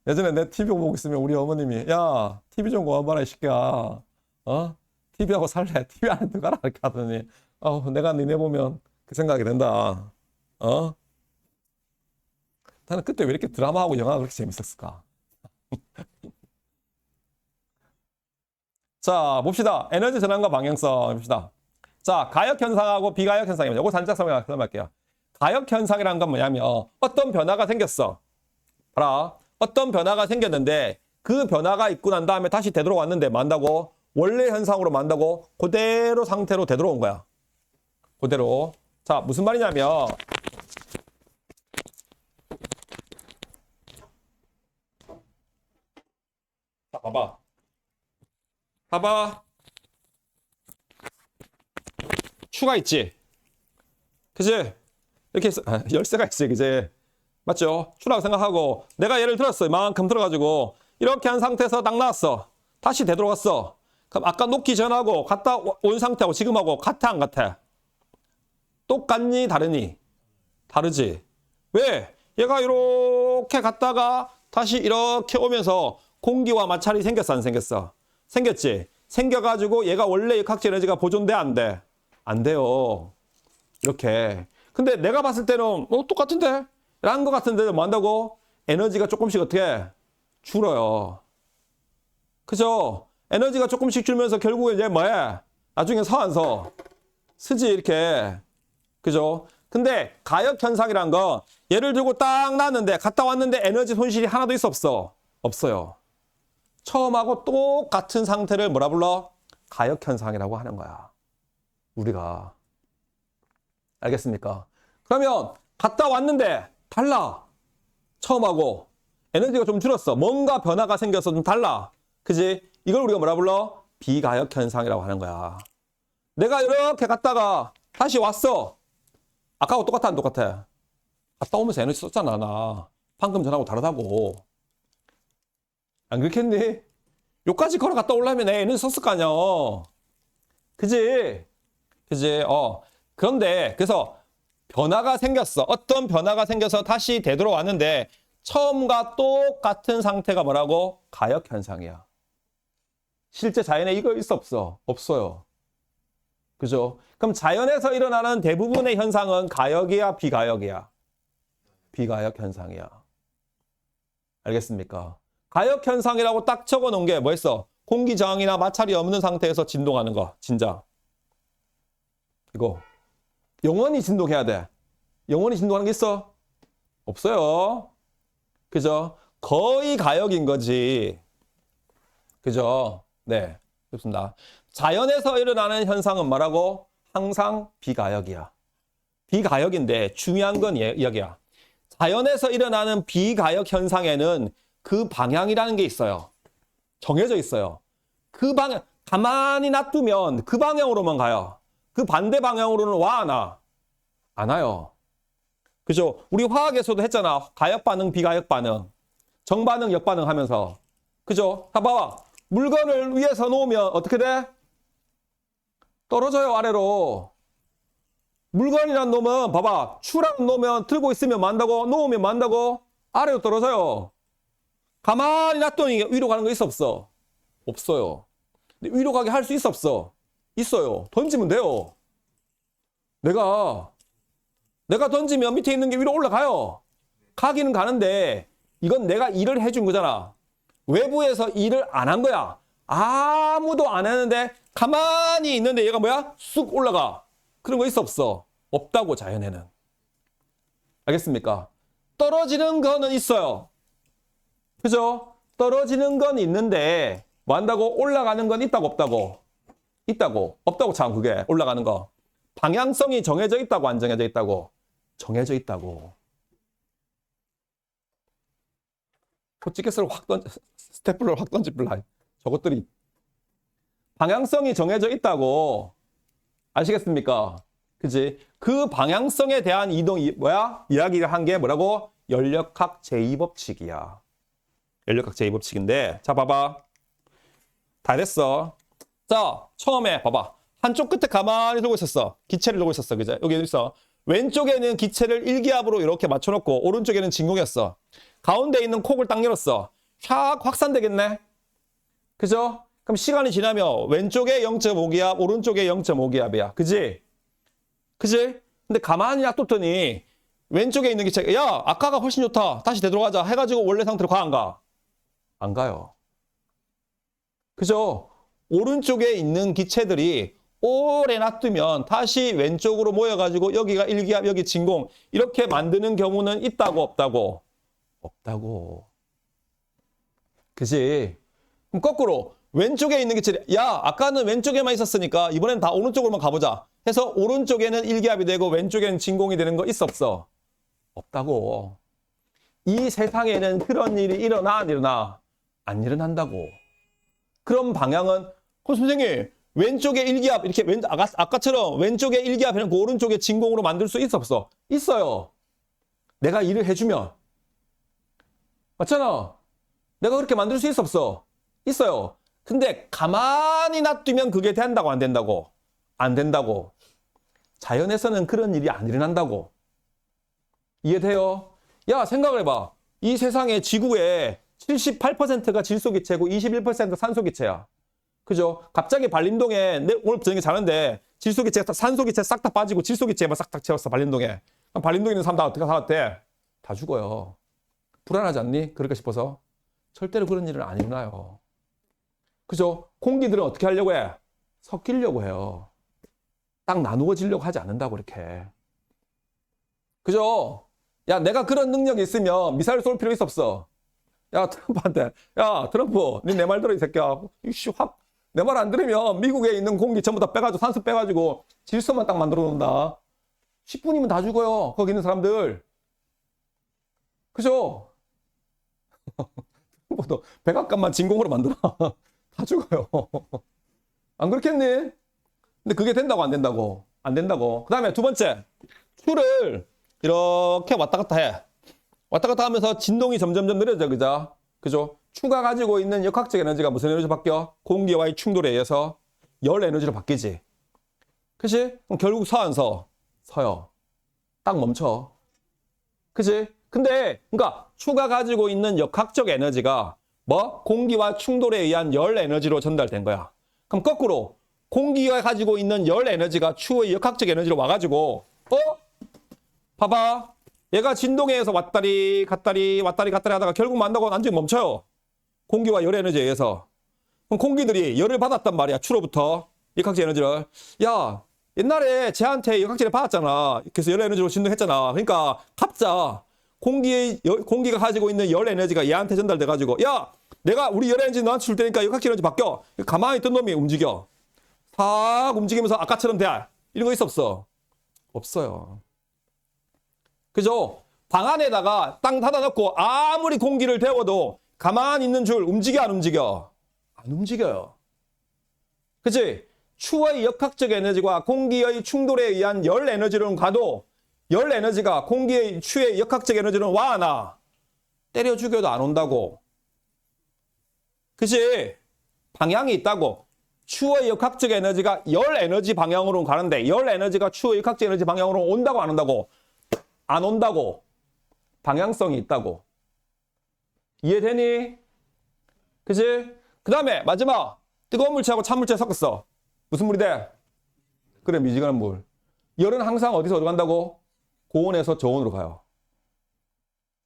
예전에 내 TV 보고 있으면 우리 어머님이 야 TV 좀 그만 이 새끼야. TV하고 살래. TV 안에 들어가라 이렇게 하더니 내가 니네 보면 그 생각이 된다. 나는 그때 왜 이렇게 드라마하고 영화가 그렇게 재밌었을까? 자, 봅시다. 에너지 전환과 방향성 봅시다. 자, 가역 현상하고 비가역 현상입니다. 이거 단짝 설명할게요. 가역 현상이라는 건 뭐냐면 어떤 변화가 생겼어. 봐라. 어떤 변화가 생겼는데 그 변화가 있고 난 다음에 다시 되돌아왔는데 만다고 원래 현상으로 만다고 그대로 상태로 되돌아온 거야. 그대로. 자, 무슨 말이냐면 자, 봐봐. 추가 있지? 그지? 이렇게 해서 열쇠가 있지, 그지? 맞죠? 추라고 생각하고 내가 예를 들었어. 이만큼 들어가지고 이렇게 한 상태에서 딱 나왔어. 다시 되돌아갔어. 그럼 아까 놓기 전하고 갔다 온 상태하고 지금하고 같아 안 같아? 똑같니 다르니? 다르지. 왜? 얘가 이렇게 갔다가 다시 이렇게 오면서 공기와 마찰이 생겼어 안 생겼어? 생겼지. 생겨가지고 얘가 원래 역학적 에너지가 보존돼 안 돼? 안 돼요. 이렇게. 근데 내가 봤을 때는 똑같은데? 라는 것 같은데 뭐 한다고? 에너지가 조금씩 어떻게? 줄어요. 그죠? 에너지가 조금씩 줄면서 결국에 이제 뭐해? 나중에 서 안 서? 쓰지 이렇게. 그죠? 근데 가역 현상이란 건 예를 들고 딱 놨는데 갔다 왔는데 에너지 손실이 하나도 있어 없어? 없어요. 처음하고 똑같은 상태를 뭐라 불러? 가역 현상이라고 하는 거야. 우리가. 알겠습니까? 그러면 갔다 왔는데 달라. 처음하고 에너지가 좀 줄었어. 뭔가 변화가 생겨서 좀 달라. 그지? 이걸 우리가 뭐라 불러? 비가역 현상이라고 하는 거야. 내가 이렇게 갔다가 다시 왔어. 아까하고 똑같아 안 똑같아? 갔다 오면서 에너지 썼잖아 나. 방금 전하고 다르다고. 안 그렇겠니? 요까지 걸어갔다 오려면 내 에너지 썼을 거 아니야. 그지? 그지? 그런데 그래서 변화가 생겼어. 어떤 변화가 생겨서 다시 되돌아왔는데 처음과 똑같은 상태가 뭐라고? 가역 현상이야. 실제 자연에 이거 있어 없어? 없어요. 그죠? 그럼 자연에서 일어나는 대부분의 현상은 가역이야, 비가역이야? 비가역 현상이야. 알겠습니까? 가역 현상이라고 딱 적어 놓은 게 뭐였어? 공기 저항이나 마찰이 없는 상태에서 진동하는 거. 진짜. 이거. 영원히 진동해야 돼. 영원히 진동하는 게 있어? 없어요. 그죠? 거의 가역인 거지. 그죠? 네. 좋습니다. 자연에서 일어나는 현상은 뭐라고? 항상 비가역이야. 비가역인데 중요한 건 여기야. 자연에서 일어나는 비가역 현상에는 그 방향이라는 게 있어요. 정해져 있어요. 그 방향, 가만히 놔두면 그 방향으로만 가요. 그 반대 방향으로는 와, 안 와? 안 와요. 그죠? 우리 화학에서도 했잖아. 가역 반응, 비가역 반응. 정반응, 역반응 하면서. 그죠? 다 봐봐. 물건을 위에서 놓으면 어떻게 돼? 떨어져요, 아래로. 물건이란 놈은 봐봐. 추락 놓으면 들고 있으면 만다고, 놓으면 만다고, 아래로 떨어져요. 가만히 놔두니 위로 가는 거 있어 없어? 없어요. 근데 위로 가게 할 수 있어 없어? 있어요. 던지면 돼요. 내가 던지면 밑에 있는 게 위로 올라가요. 가기는 가는데 이건 내가 일을 해준 거잖아. 외부에서 일을 안 한 거야. 아무도 안 했는데 가만히 있는데 얘가 뭐야? 쑥 올라가. 그런 거 있어 없어? 없다고 자연에는. 알겠습니까? 떨어지는 거는 있어요. 그죠? 떨어지는 건 있는데 뭐 한다고? 올라가는 건 있다고 없다고? 있다고. 없다고 참 그게 올라가는 거. 방향성이 정해져 있다고 안 정해져 있다고? 정해져 있다고. 포치켓을 확 던져, 스테플러를 확 던질라. 저것들이. 방향성이 정해져 있다고. 아시겠습니까? 그지? 그 방향성에 대한 이동이 뭐야? 이야기를 한 게 뭐라고? 연력학 제2법칙이야. 연력학 제2법칙인데, 자, 봐봐. 다 됐어. 자, 처음에 봐봐. 한쪽 끝에 가만히 들고 있었어. 기체를 들고 있었어. 그죠? 여기 있어. 왼쪽에는 기체를 일기압으로 이렇게 맞춰놓고, 오른쪽에는 진공이었어. 가운데 있는 콕을 딱 열었어. 샥 확산되겠네? 그죠? 그럼 시간이 지나면 왼쪽에 0.5기압, 오른쪽에 0.5기압이야. 그지? 그지? 근데 가만히 놔뒀더니 왼쪽에 있는 기체가 야, 아까가 훨씬 좋다. 다시 되돌아가자. 해가지고 원래 상태로 가, 안 가? 안 가요. 그죠? 오른쪽에 있는 기체들이 오래 놔두면 다시 왼쪽으로 모여가지고 여기가 일기압, 여기 진공 이렇게 만드는 경우는 있다고 없다고? 없다고. 그지? 그럼 거꾸로 왼쪽에 있는 기체들 야, 아까는 왼쪽에만 있었으니까 이번엔 다 오른쪽으로만 가보자 해서 오른쪽에는 일기압이 되고 왼쪽에는 진공이 되는 거 있어 없어? 없다고. 이 세상에는 그런 일이 일어나 안 일어나? 안 일어난다고. 그럼 방향은 그럼 선생님 왼쪽에 일기압 이렇게 아까처럼 왼쪽에 일기압 해놓고 오른쪽에 진공으로 만들 수 있어 없어? 있어요. 내가 일을 해주면. 맞잖아. 내가 그렇게 만들 수 있어 없어? 있어요. 근데 가만히 놔두면 그게 된다고 안 된다고? 안 된다고. 자연에서는 그런 일이 안 일어난다고. 이해돼요? 야, 생각을 해봐. 이 세상에 지구에 78%가 질소기체고 21% 산소기체야. 그죠? 갑자기 발림동에 오늘 저녁에 자는데 질소기체, 산소기체 싹 다 빠지고 질소기체만 싹 다 채웠어, 발림동에. 그럼 발림동에 있는 사람 다 어떻게 살았대? 다 죽어요. 불안하지 않니? 그럴까 싶어서. 절대로 그런 일은 안 일어나요. 그죠? 공기들은 어떻게 하려고 해? 섞이려고 해요. 딱 나누어지려고 하지 않는다고, 이렇게. 그죠? 야, 내가 그런 능력이 있으면 미사일 쏠 필요 있어, 없어? 야, 트럼프한테. 야, 트럼프, 니 내 말 들어, 이 새끼야. 이씨, 확. 내 말 안 들으면 미국에 있는 공기 전부 다 빼가지고, 산소 빼가지고, 질소만 딱 만들어 놓는다. 10분이면 다 죽어요. 거기 있는 사람들. 그죠? 뭐 백악관만 진공으로 만들어. 다 죽어요. 안 그렇겠니? 근데 그게 된다고 안 된다고? 안 된다고. 그 다음에 두 번째. 추를 이렇게 왔다 갔다 해. 왔다 갔다 하면서 진동이 점점점 느려져. 그죠? 추가 가지고 있는 역학적 에너지가 무슨 에너지로 바뀌어? 공기와의 충돌에 의해서 열 에너지로 바뀌지. 그치? 그럼 결국 서요. 딱 멈춰. 그치? 근데, 그러니까, 추가 가지고 있는 역학적 에너지가 뭐? 공기와 충돌에 의한 열 에너지로 전달된 거야. 그럼 거꾸로, 공기가 가지고 있는 열 에너지가 추의 역학적 에너지로 와가지고, 봐봐. 얘가 진동에 의해서 왔다리 갔다리 하다가 결국 만나고 완전히 멈춰요. 공기와 열 에너지에 의해서. 그럼 공기들이 열을 받았단 말이야. 추로부터. 역학적 에너지를. 야, 옛날에 쟤한테 역학적 에너지 받았잖아. 그래서 열 에너지로 진동했잖아. 그러니까, 갑자. 공기가 가지고 있는 열 에너지가 얘한테 전달돼가지고, 야, 내가 우리 열 에너지 너한테 줄 테니까 역학적 에너지 바뀌어. 가만히 있던 놈이 움직여. 싹 움직이면서 아까처럼 돼. 이런 거 있어, 없어? 없어요. 그죠? 방 안에다가 땅 닫아놓고 아무리 공기를 데워도 가만히 있는 줄 움직여, 안 움직여? 안 움직여요. 그치? 추의 역학적 에너지와 공기의 충돌에 의한 열 에너지로는 가도 열 에너지가 공기의 추의 역학적 에너지는 와, 안 와? 때려 죽여도 안 온다고. 그치? 방향이 있다고. 추의 역학적 에너지가 열 에너지 방향으로 가는데 열 에너지가 추의 역학적 에너지 방향으로 온다고 안 온다고? 안 온다고. 방향성이 있다고. 이해되니? 그치? 그 다음에 마지막. 뜨거운 물체하고 찬 물체 섞었어. 무슨 물이 돼? 그래, 미지근한 물. 열은 항상 어디서 어디 간다고? 고온에서 저온으로 가요.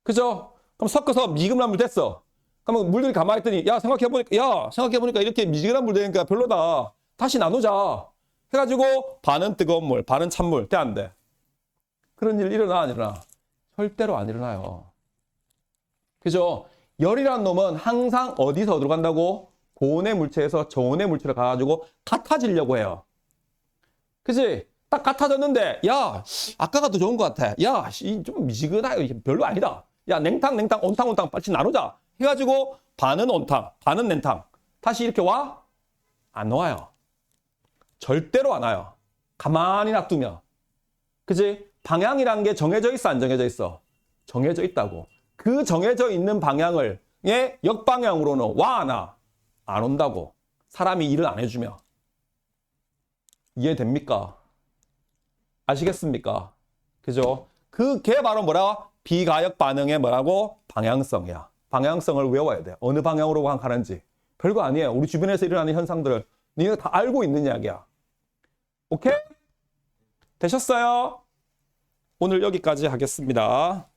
그죠? 그럼 섞어서 미지근한 물 됐어. 그러면 물들이 가만히 있더니 생각해보니까 이렇게 미지근한 물 되니까 별로다. 다시 나누자. 해가지고 반은 뜨거운 물, 반은 찬물. 돼, 안 돼? 그런 일 일어나, 안 일어나? 절대로 안 일어나요. 그죠? 열이라는 놈은 항상 어디서 어디로 간다고? 고온의 물체에서 저온의 물체로 가가지고 같아지려고 해요. 그치? 딱 같아졌는데, 야, 아까가 더 좋은 것 같아. 야, 좀 미지근하요. 별로 아니다. 야, 냉탕, 온탕, 빨리 나누자. 해가지고, 반은 온탕, 반은 냉탕. 다시 이렇게 와? 안 와요. 절대로 안 와요. 가만히 놔두면. 그치? 방향이란 게 정해져 있어, 안 정해져 있어? 정해져 있다고. 그 정해져 있는 방향을, 역방향으로는 와, 안 와? 안 온다고. 사람이 일을 안 해주면. 이해됩니까? 아시겠습니까? 그죠? 그게 바로 뭐라? 비가역 반응의 뭐라고? 방향성이야. 방향성을 외워야 돼. 어느 방향으로 가는지. 별거 아니에요. 우리 주변에서 일어나는 현상들을 니가 다 알고 있는 이야기야. 오케이? 되셨어요? 오늘 여기까지 하겠습니다.